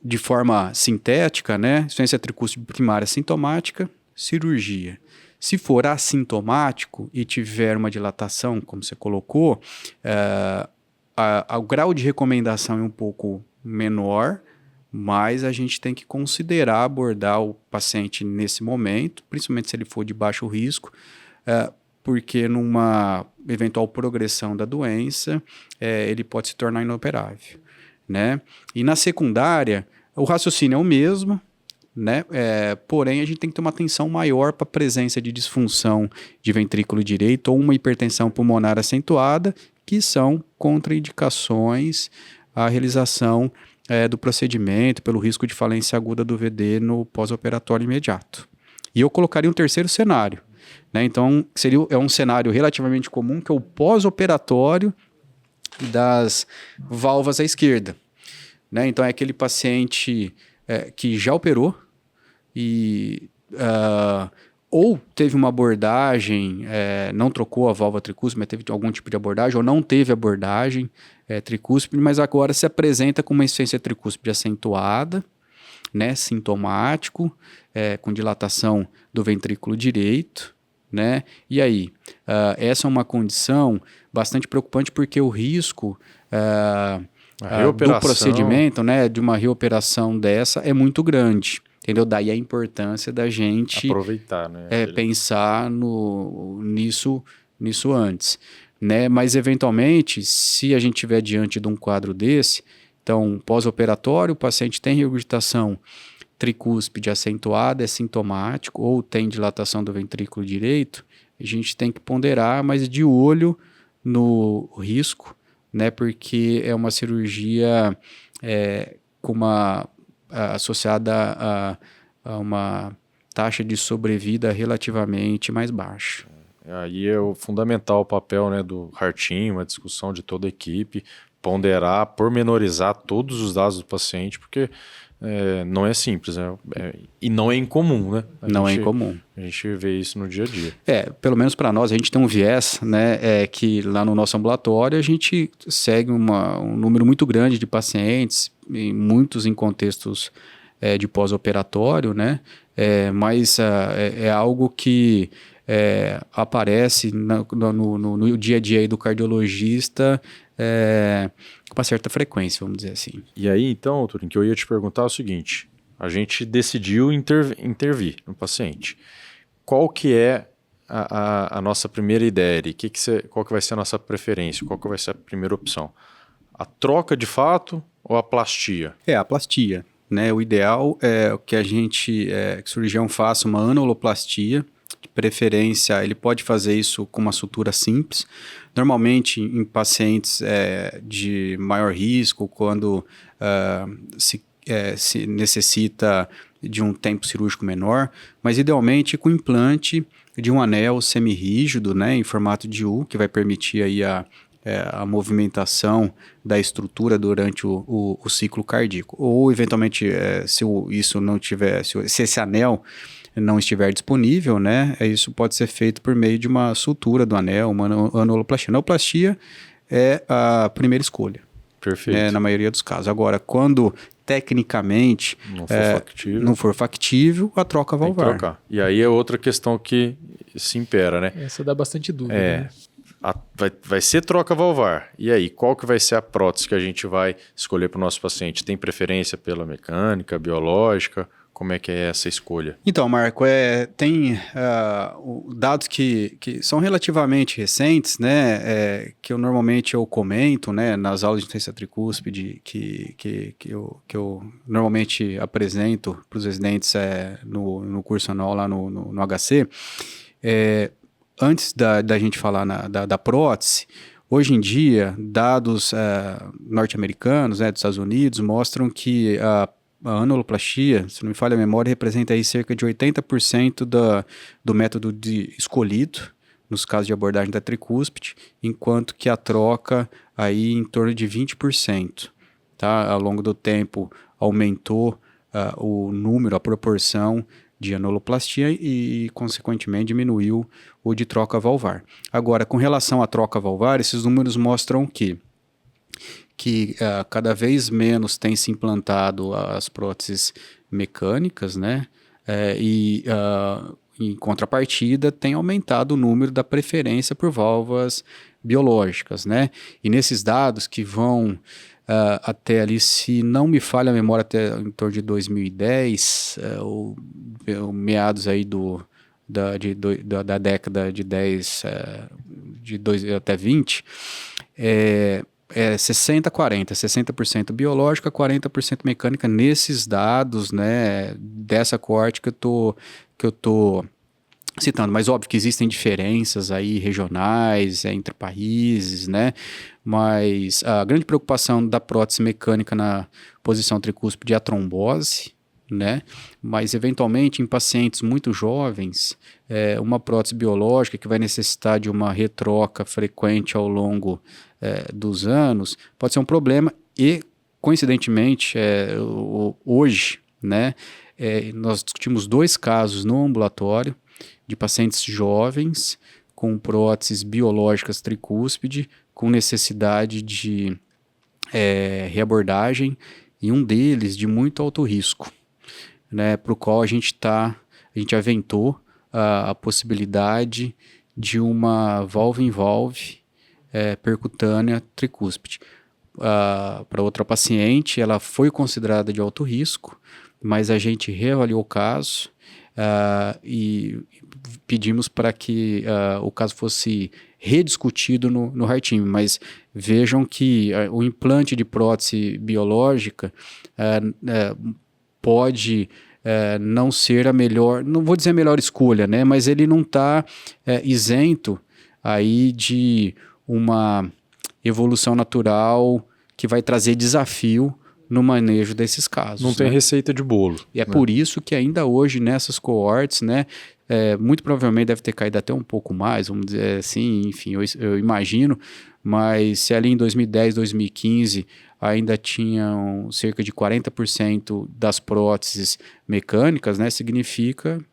de forma sintética, né, insuficiência tricúspide primária sintomática, cirurgia. Se for assintomático e tiver uma dilatação, como você colocou, o grau de recomendação é um pouco menor, mas a gente tem que considerar abordar o paciente nesse momento, principalmente se ele for de baixo risco, porque numa eventual progressão da doença, ele pode se tornar inoperável, né? E na secundária, o raciocínio é o mesmo, né? Porém, a gente tem que ter uma atenção maior para a presença de disfunção de ventrículo direito ou uma hipertensão pulmonar acentuada, que são contraindicações à realização do procedimento pelo risco de falência aguda do VD no pós-operatório imediato. E eu colocaria um terceiro cenário, né? Então, é um cenário relativamente comum, que é o pós-operatório das válvulas à esquerda, né? Então, é aquele paciente que já operou e ou teve uma abordagem, não trocou a válvula tricúspide, mas teve algum tipo de abordagem, ou não teve abordagem tricúspide, mas agora se apresenta com uma insuficiência tricúspide acentuada, né, sintomático, com dilatação do ventrículo direito, né? E aí, essa é uma condição bastante preocupante, porque o risco do procedimento, né, de uma reoperação dessa é muito grande, entendeu? Daí a importância da gente aproveitar, né, pensar nisso antes, né? Mas eventualmente, se a gente estiver diante de um quadro desse, então pós-operatório, o paciente tem regurgitação tricúspide acentuada, é sintomático, ou tem dilatação do ventrículo direito, a gente tem que ponderar, mas de olho no risco, né? Porque é uma cirurgia associada a uma taxa de sobrevida relativamente mais baixa. Aí é fundamental o papel, né, do heart team, a discussão de toda a equipe, ponderar, pormenorizar todos os dados do paciente, porque não é simples, né? E não é incomum, né? Não é incomum. A gente vê isso no dia a dia. Pelo menos para nós, a gente tem um viés, né? Que lá no nosso ambulatório a gente segue um número muito grande de pacientes, muitos em contextos de pós-operatório, né? Mas é algo que aparece no dia a dia aí do cardiologista com uma certa frequência, vamos dizer assim. E aí, então, Turim, que eu ia te perguntar é o seguinte, a gente decidiu intervir no paciente. Qual que é a nossa primeira ideia ali? Qual que vai ser a nossa preferência? Qual que vai ser a primeira opção? A troca de fato ou a plastia? A plastia, né? O ideal é que que o cirurgião faça uma aneuloplastia. De preferência, ele pode fazer isso com uma sutura simples. Normalmente, em pacientes de maior risco, quando se necessita de um tempo cirúrgico menor, mas idealmente com implante de um anel semirrígido, né, em formato de U, que vai permitir aí a movimentação da estrutura durante o ciclo cardíaco. Ou, eventualmente, se esse anel não estiver disponível, né, isso pode ser feito por meio de uma sutura do anel, uma aneuloplastia. A aneuloplastia é a primeira escolha. Perfeito. Na maioria dos casos. Agora, quando tecnicamente não for factível, a troca valvar. Tem que trocar. E aí é outra questão que se impera, né? Essa dá bastante dúvida, né? Vai ser troca valvar. E aí, qual que vai ser a prótese que a gente vai escolher para o nosso paciente? Tem preferência pela mecânica, biológica? Como é que é essa escolha? Então, Marco, tem dados que são relativamente recentes, né, que eu normalmente comento, né, nas aulas de insuficiência tricúspide que eu normalmente apresento para os residentes no curso anual lá no HC. Antes da gente falar da prótese, hoje em dia, dados norte-americanos, né, dos Estados Unidos, mostram que a aneuloplastia, se não me falha a memória, representa aí cerca de 80% do método escolhido, nos casos de abordagem da tricúspide, enquanto que a troca aí em torno de 20%. Tá? Ao longo do tempo aumentou o número, a proporção de aneuloplastia e, consequentemente, diminuiu o de troca valvar. Agora, com relação à troca valvar, esses números mostram que cada vez menos tem se implantado as próteses mecânicas, né? Em contrapartida, tem aumentado o número da preferência por válvulas biológicas, né? E nesses dados que vão até ali, se não me falha a memória, até em torno de 2010, ou meados aí da década de 10, até 20, 60-40, 60% biológica, 40% mecânica, nesses dados, né, dessa coorte que eu tô citando. Mas óbvio que existem diferenças aí regionais, entre países, né, mas a grande preocupação da prótese mecânica na posição tricúspide é a trombose, né, mas eventualmente em pacientes muito jovens, uma prótese biológica que vai necessitar de uma retroca frequente ao longo dos anos, pode ser um problema e, coincidentemente, hoje, né, nós discutimos 2 casos no ambulatório de pacientes jovens com próteses biológicas tricúspide, com necessidade de reabordagem, e um deles de muito alto risco, né, para o qual a gente aventou a possibilidade de uma valve-in-valve percutânea tricúspide. Para outra paciente, ela foi considerada de alto risco, mas a gente reavaliou o caso e pedimos para que o caso fosse rediscutido no heart team, mas vejam que o implante de prótese biológica pode não ser a melhor, não vou dizer a melhor escolha, né, mas ele não está isento aí de uma evolução natural que vai trazer desafio no manejo desses casos. Não tem né? receita de bolo. E é por isso que ainda hoje nessas coortes, né, muito provavelmente deve ter caído até um pouco mais, vamos dizer assim, enfim, eu imagino, mas se ali em 2010, 2015 ainda tinham cerca de 40% das próteses mecânicas, né, significa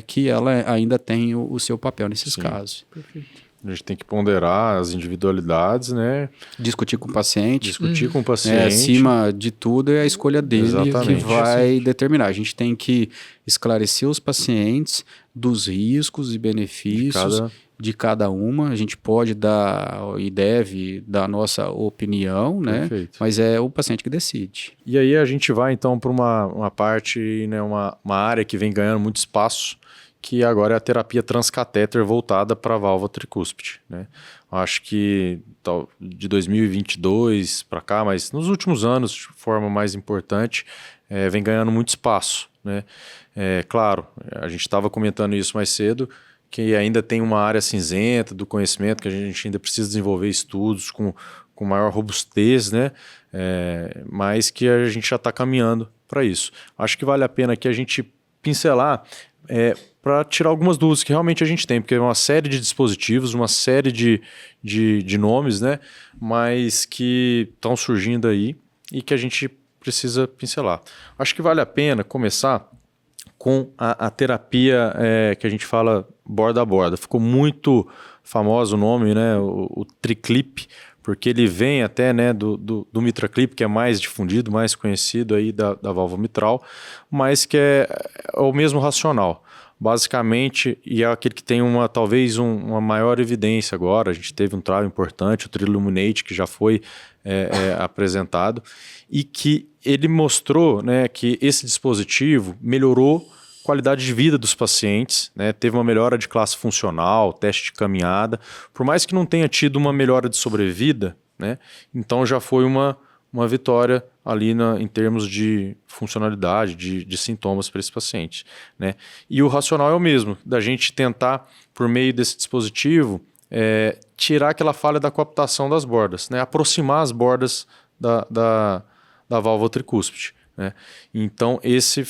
que ela ainda tem o seu papel nesses casos. Perfeito. A gente tem que ponderar as individualidades, né? Discutir com o paciente. Discutir com o paciente. Acima de tudo é a escolha dele Exatamente. que vai determinar. A gente tem que esclarecer os pacientes dos riscos e benefícios de cada uma. A gente pode dar e deve dar a nossa opinião, né? Perfeito. Mas é o paciente que decide. E aí a gente vai então para uma parte, né, uma área que vem ganhando muito espaço, que agora é a terapia transcatéter voltada para a válvula tricúspide, né? Acho que de 2022 para cá, mas nos últimos anos, de forma mais importante, vem ganhando muito espaço, né? Claro, a gente estava comentando isso mais cedo, que ainda tem uma área cinzenta do conhecimento, que a gente ainda precisa desenvolver estudos com maior robustez, né? Mas que a gente já está caminhando para isso. Acho que vale a pena que a gente pincelar para tirar algumas dúvidas que realmente a gente tem, porque é uma série de dispositivos, uma série de nomes, né? Mas que estão surgindo aí e que a gente precisa pincelar. Acho que vale a pena começar com a terapia que a gente fala borda a borda. Ficou muito famoso o nome, né? O TriClip, porque ele vem até, né, do MitraClip, que é mais difundido, mais conhecido aí da válvula mitral, mas que é o mesmo racional. Basicamente, e é aquele que tem talvez uma maior evidência agora. A gente teve um trial importante, o Triluminate, que já foi apresentado, e que ele mostrou, né, que esse dispositivo melhorou a qualidade de vida dos pacientes, né, teve uma melhora de classe funcional, teste de caminhada, por mais que não tenha tido uma melhora de sobrevida, né, então já foi uma vitória ali em termos de funcionalidade, de sintomas para esse paciente, né? E o racional é o mesmo, da gente tentar, por meio desse dispositivo, tirar aquela falha da coaptação das bordas, né? Aproximar as bordas da válvula tricúspide, né? Então esse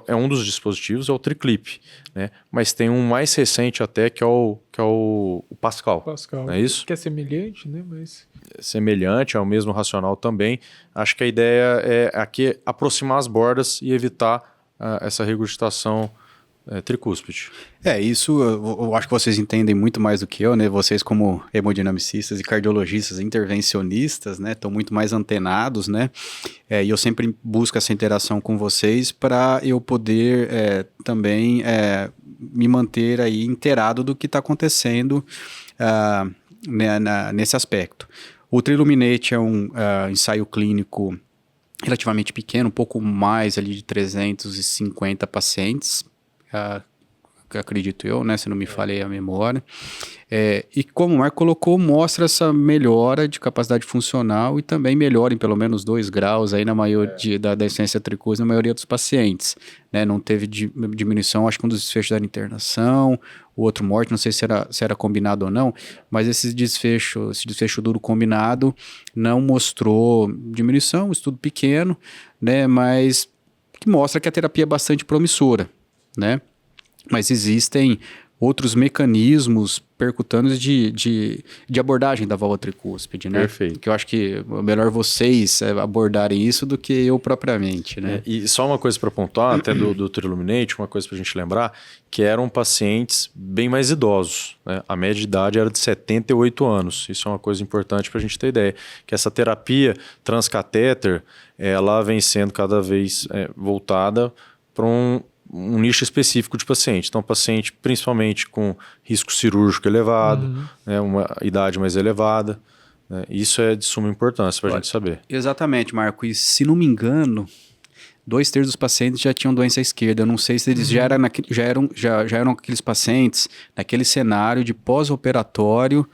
é um dos dispositivos, é o TriClip, né? Mas tem um mais recente até, que é o Pascal. Não é isso? Que é semelhante, né? Mas... semelhante, é o mesmo racional também. Acho que a ideia é aqui aproximar as bordas e evitar essa regurgitação tricúspide. Isso eu acho que vocês entendem muito mais do que eu, né? Vocês como hemodinamicistas e cardiologistas intervencionistas, né? Estão muito mais antenados, né? E eu sempre busco essa interação com vocês para eu poder também me manter aí inteirado do que está acontecendo nesse aspecto. O Triluminate é um ensaio clínico relativamente pequeno, um pouco mais ali de 350 pacientes, acredito eu, né, se não me falei a memória. E como o Marco colocou, mostra essa melhora de capacidade funcional e também melhora em pelo menos 2 graus aí na maioria da insuficiência tricúspide na maioria dos pacientes, né? Não teve diminuição, acho que um dos desfechos da internação, o outro morte, não sei se era combinado ou não, mas esse desfecho duro combinado não mostrou diminuição, um estudo pequeno, né, mas que mostra que a terapia é bastante promissora, né? Mas existem outros mecanismos percutâneos de abordagem da válvula tricúspide, né? Perfeito. Que eu acho que é melhor vocês abordarem isso do que eu propriamente, né? E só uma coisa para pontuar, até do Triluminate, uma coisa para a gente lembrar, que eram pacientes bem mais idosos, né? A média de idade era de 78 anos. Isso é uma coisa importante para a gente ter ideia, que essa terapia transcatéter, ela vem sendo cada vez voltada para um nicho específico de paciente. Então, paciente principalmente com risco cirúrgico elevado, né, uma idade mais elevada, né, isso é de suma importância para a gente saber. Exatamente, Marco. E se não me engano, 2/3 dos pacientes já tinham doença à esquerda. Eu não sei se eles já eram aqueles pacientes naquele cenário de pós-operatório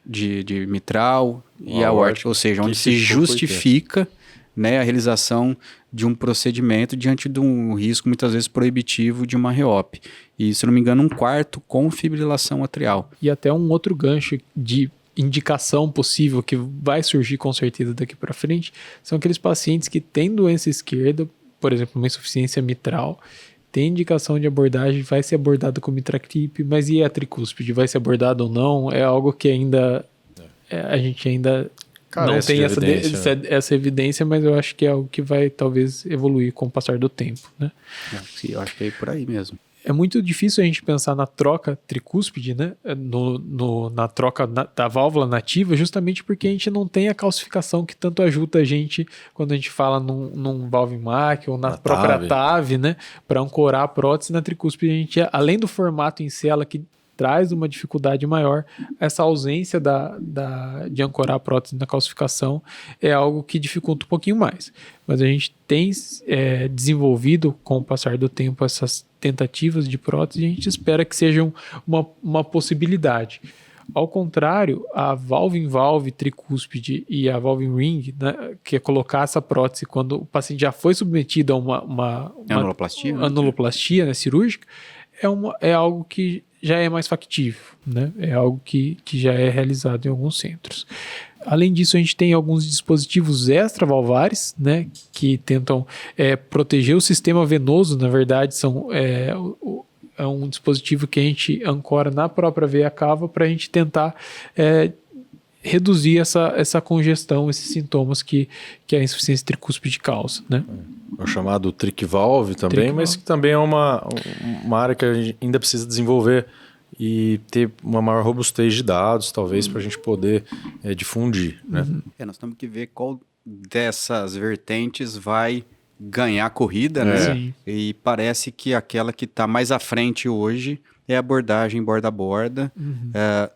de mitral e aórtica, ou seja, onde se justifica, né, a realização de um procedimento diante de um risco muitas vezes proibitivo de uma reop. E, se não me engano, 1/4 com fibrilação atrial. E até um outro gancho indicação possível que vai surgir com certeza daqui para frente são aqueles pacientes que têm doença esquerda, por exemplo, uma insuficiência mitral, tem indicação de abordagem, vai ser abordado com mitraclip, mas e a tricúspide? Vai ser abordado ou não? É algo que ainda a gente ainda não tem essa evidência, mas eu acho que é algo que vai talvez evoluir com o passar do tempo, né? Sim, eu acho que é por aí mesmo. É muito difícil a gente pensar na troca tricúspide, né? Na troca da válvula nativa, justamente porque a gente não tem a calcificação que tanto ajuda a gente quando a gente fala num Valvimac ou na própria TAV, né? Para ancorar a prótese na tricúspide, a gente, além do formato em cela que traz uma dificuldade maior, essa ausência de ancorar a prótese na calcificação é algo que dificulta um pouquinho mais. Mas a gente tem desenvolvido, com o passar do tempo, essas tentativas de prótese e a gente espera que sejam uma possibilidade. Ao contrário, a valve-in-valve tricúspide e a valve-in-ring, né, que é colocar essa prótese quando o paciente já foi submetido a uma anuloplastia, né, cirúrgica, é algo que já é mais factível, né? É algo que já é realizado em alguns centros. Além disso, a gente tem alguns dispositivos extravalvares, né, que tentam proteger o sistema venoso. Na verdade, é um dispositivo que a gente ancora na própria veia cava para a gente tentar reduzir essa congestão, esses sintomas que a insuficiência tricúspide causa, né? É o chamado trick valve também, mas que também é uma área que a gente ainda precisa desenvolver e ter uma maior robustez de dados, talvez, para a gente poder difundir, né? Nós temos que ver qual dessas vertentes vai ganhar a corrida, né? Sim. E parece que aquela que está mais à frente hoje é a abordagem borda a borda,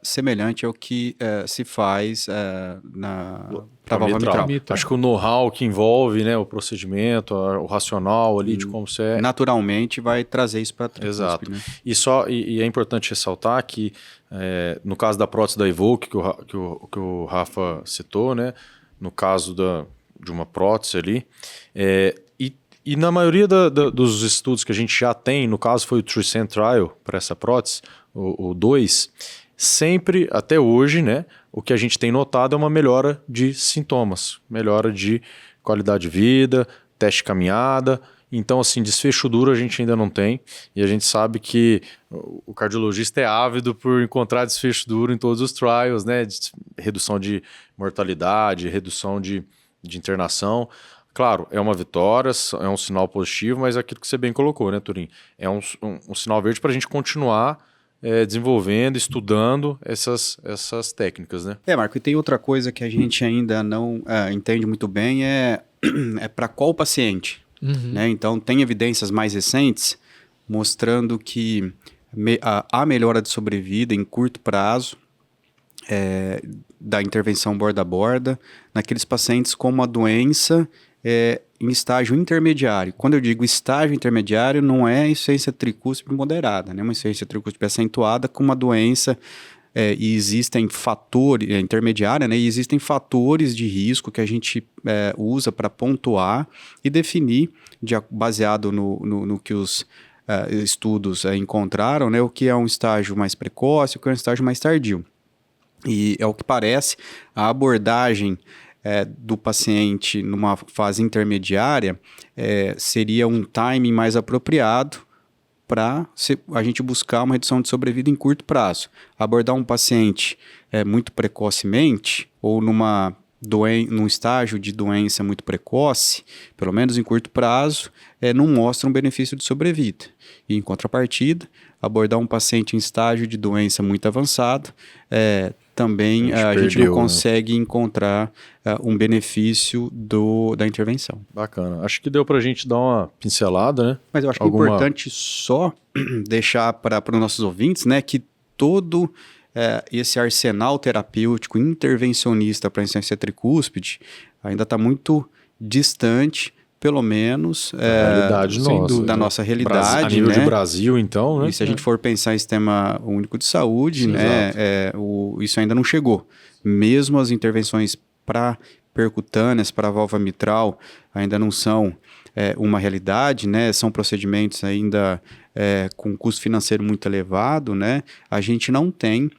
semelhante ao que se faz para a válvula mitral. Acho que o know-how que envolve, né, o procedimento, o racional ali de como você naturalmente vai trazer isso para a tricúspide. Exato. Né? E é importante ressaltar que no caso da prótese da Evoque que o Rafa citou, né, no caso de uma prótese ali, e na maioria dos estudos que a gente já tem, no caso foi o TRISCEND Trial para essa prótese, o 2, sempre, até hoje, né, o que a gente tem notado é uma melhora de sintomas, melhora de qualidade de vida, teste de caminhada. Então, assim, desfecho duro a gente ainda não tem, e a gente sabe que o cardiologista é ávido por encontrar desfecho duro em todos os trials, né, redução de mortalidade, redução de internação. Claro, é uma vitória, é um sinal positivo, mas é aquilo que você bem colocou, né, Turim? É um sinal verde para a gente continuar desenvolvendo, estudando essas técnicas, né? Marco, e tem outra coisa que a gente ainda não entende muito bem, é para qual paciente, né? Então, tem evidências mais recentes mostrando que há melhora de sobrevida em curto prazo da intervenção borda a borda naqueles pacientes com uma doença em estágio intermediário. Quando eu digo estágio intermediário, não é insuficiência tricúspide moderada, né? Uma insuficiência tricúspide acentuada com uma doença e existem fatores, intermediária, né? E existem fatores de risco que a gente usa para pontuar e definir, baseado no que os estudos encontraram, né? O que é um estágio mais precoce, o que é um estágio mais tardio. E ao que parece, a abordagem do paciente numa fase intermediária seria um timing mais apropriado para a gente buscar uma redução de sobrevida em curto prazo. Abordar um paciente muito precocemente ou num estágio de doença muito precoce, pelo menos em curto prazo, não mostra um benefício de sobrevida. E, em contrapartida, abordar um paciente em estágio de doença muito avançado, também a gente não consegue encontrar um benefício da intervenção. Bacana. Acho que deu para a gente dar uma pincelada, né? Mas eu acho que é importante só deixar para os nossos ouvintes, né, que todo esse arsenal terapêutico intervencionista para a insuficiência tricúspide ainda está muito distante, pelo menos da nossa realidade. A nível de Brasil, então, né? E se a gente for pensar em sistema único de saúde, né, isso ainda não chegou. Mesmo as intervenções percutâneas para a válvula mitral ainda não são uma realidade, né? São procedimentos ainda com custo financeiro muito elevado, né? A gente não tem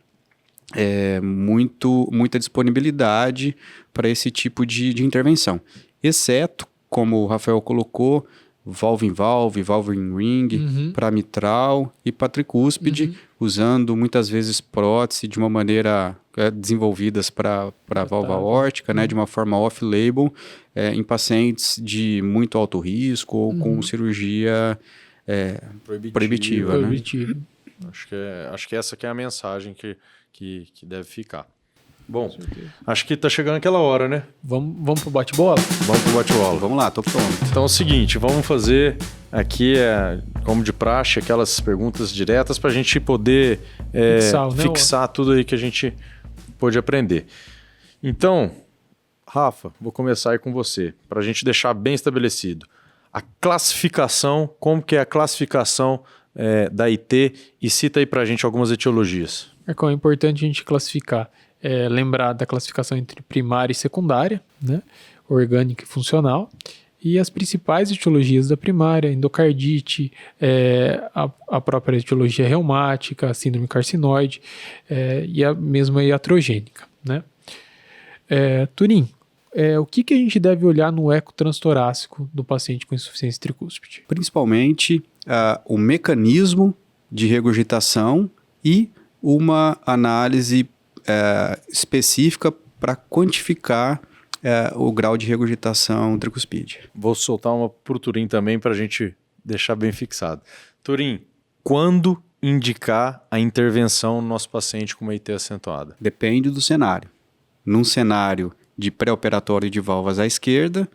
muita disponibilidade para esse tipo de intervenção. Exceto, como o Rafael colocou, valve em valve, valve em ring, para mitral e para tricúspide, usando muitas vezes prótese de uma maneira desenvolvidas para válvula aórtica, né, de uma forma off-label, em pacientes de muito alto risco ou com cirurgia proibitiva. Né? Acho que essa que é a mensagem que deve ficar. Bom, acho que tá chegando aquela hora, né? Vamos pro bate-bola? Vamos pro bate-bola. Vamos lá, tô pronto. Então é o seguinte, vamos fazer aqui, como de praxe, aquelas perguntas diretas para a gente poder fixar tudo aí que a gente pôde aprender. Então, Rafa, vou começar aí com você, para a gente deixar bem estabelecido. A classificação, como que é a classificação da IT, e cita aí para a gente algumas etiologias. É importante a gente classificar. Lembrar da classificação entre primária e secundária, né? Orgânica e funcional, e as principais etiologias da primária, endocardite, a própria etiologia reumática, a síndrome carcinoide e a mesma iatrogênica, né? Turim, o que a gente deve olhar no eco transtorácico do paciente com insuficiência tricúspide? Principalmente o mecanismo de regurgitação e uma análise específica para quantificar o grau de regurgitação tricuspide. Vou soltar uma pro Turim também para a gente deixar bem fixado. Turim, quando indicar a intervenção no nosso paciente com uma IT acentuada? Depende do cenário. Num cenário de pré-operatório de válvulas à esquerda,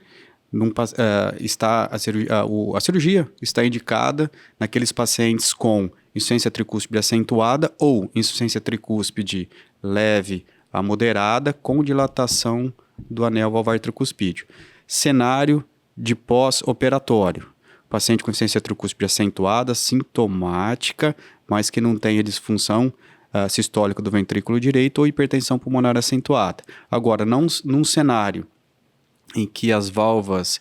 a cirurgia está indicada naqueles pacientes com insuficiência tricúspide acentuada ou insuficiência tricúspide leve a moderada com dilatação do anel valvar tricuspídeo. Cenário de pós-operatório. Paciente com insuficiência tricúspide acentuada, sintomática, mas que não tenha disfunção sistólica do ventrículo direito ou hipertensão pulmonar acentuada. Agora, num cenário em que as válvulas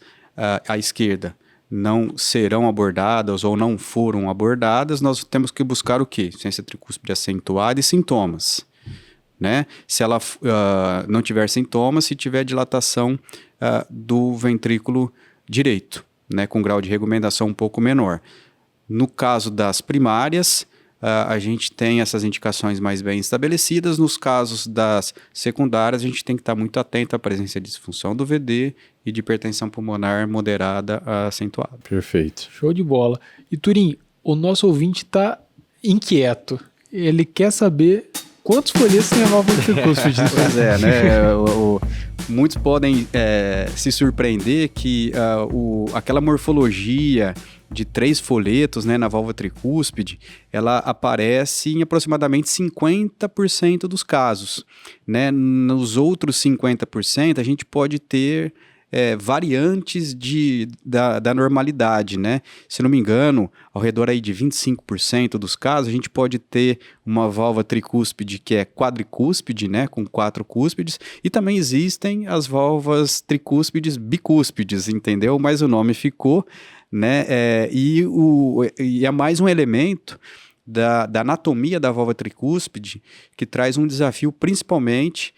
à esquerda não serão abordadas ou não foram abordadas, nós temos que buscar o quê? Insuficiência tricúspide acentuada e sintomas. Né? Se ela não tiver sintomas, se tiver dilatação do ventrículo direito, né? Com grau de regurgitação um pouco menor. No caso das primárias, a gente tem essas indicações mais bem estabelecidas. Nos casos das secundárias, a gente tem que estar muito atento à presença de disfunção do VD e de hipertensão pulmonar moderada acentuada. Perfeito. Show de bola. E Turim, o nosso ouvinte está inquieto. Ele quer saber quantos folhetos tem a válvula tricúspide. Pois né? Muitos podem se surpreender que aquela morfologia de 3 folhetos, né, na válvula tricúspide, ela aparece em aproximadamente 50% dos casos. Né? Nos outros 50%, a gente pode ter variantes da normalidade, né? Se não me engano, ao redor aí de 25% dos casos, a gente pode ter uma válvula tricúspide que é quadricúspide, né? Com 4 cúspides, e também existem as válvulas tricúspides bicúspides, entendeu? Mas o nome ficou, né? E é mais um elemento da anatomia da válvula tricúspide que traz um desafio principalmente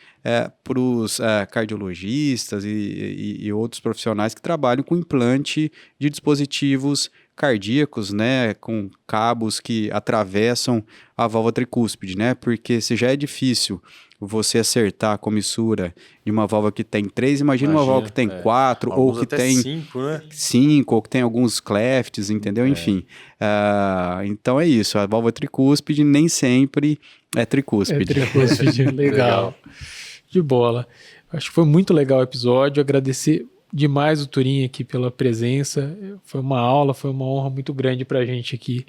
para os cardiologistas e outros profissionais que trabalham com implante de dispositivos cardíacos, né, com cabos que atravessam a válvula tricúspide, né, porque se já é difícil você acertar a comissura de uma válvula que tem 3, imagina uma válvula que tem 4, ou que tem 5, né? 5, ou que tem alguns clefts, entendeu? Enfim, então é isso, a válvula tricúspide nem sempre é tricúspide. É tricúspide, legal. De bola. Acho que foi muito legal o episódio, agradecer demais o Turim aqui pela presença, foi uma aula, foi uma honra muito grande pra gente aqui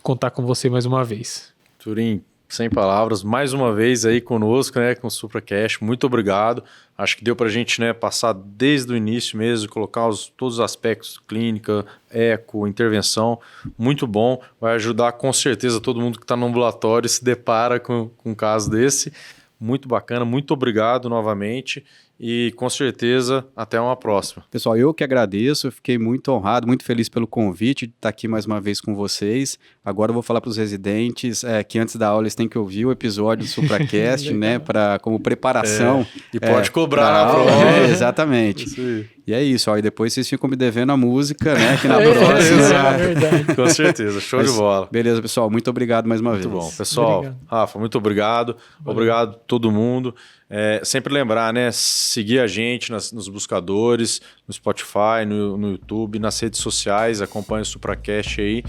contar com você mais uma vez. Turim, sem palavras, mais uma vez aí conosco, né, com o SupraCast, muito obrigado. Acho que deu pra gente, né, passar desde o início mesmo, colocar todos os aspectos, clínica, eco, intervenção, muito bom, vai ajudar com certeza todo mundo que está no ambulatório e se depara com um caso desse. Muito bacana, muito obrigado novamente e com certeza até uma próxima. Pessoal, eu que agradeço, eu fiquei muito honrado, muito feliz pelo convite de estar aqui mais uma vez com vocês. Agora eu vou falar para os residentes que antes da aula eles têm que ouvir o episódio do SupraCast, né, como preparação. E pode cobrar na aula. prova. Exatamente. Isso aí. E é isso, ó, e depois vocês ficam me devendo a música, né, que na É próxima... verdade. Com certeza, show de bola. Beleza, pessoal, muito obrigado mais uma vez. Muito bom. Pessoal, Obrigado. Rafa, muito obrigado. Obrigado a todo mundo. Sempre lembrar, né? Seguir a gente nos buscadores, no Spotify, no YouTube, nas redes sociais. Acompanhe o SupraCast aí.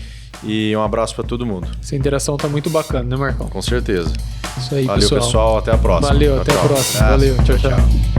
E um abraço para todo mundo. Essa interação tá muito bacana, né, Marcão? Com certeza. Isso aí, Valeu, pessoal. Até a próxima. Valeu, Tchau, até a tchau. próxima. Valeu, tchau, tchau.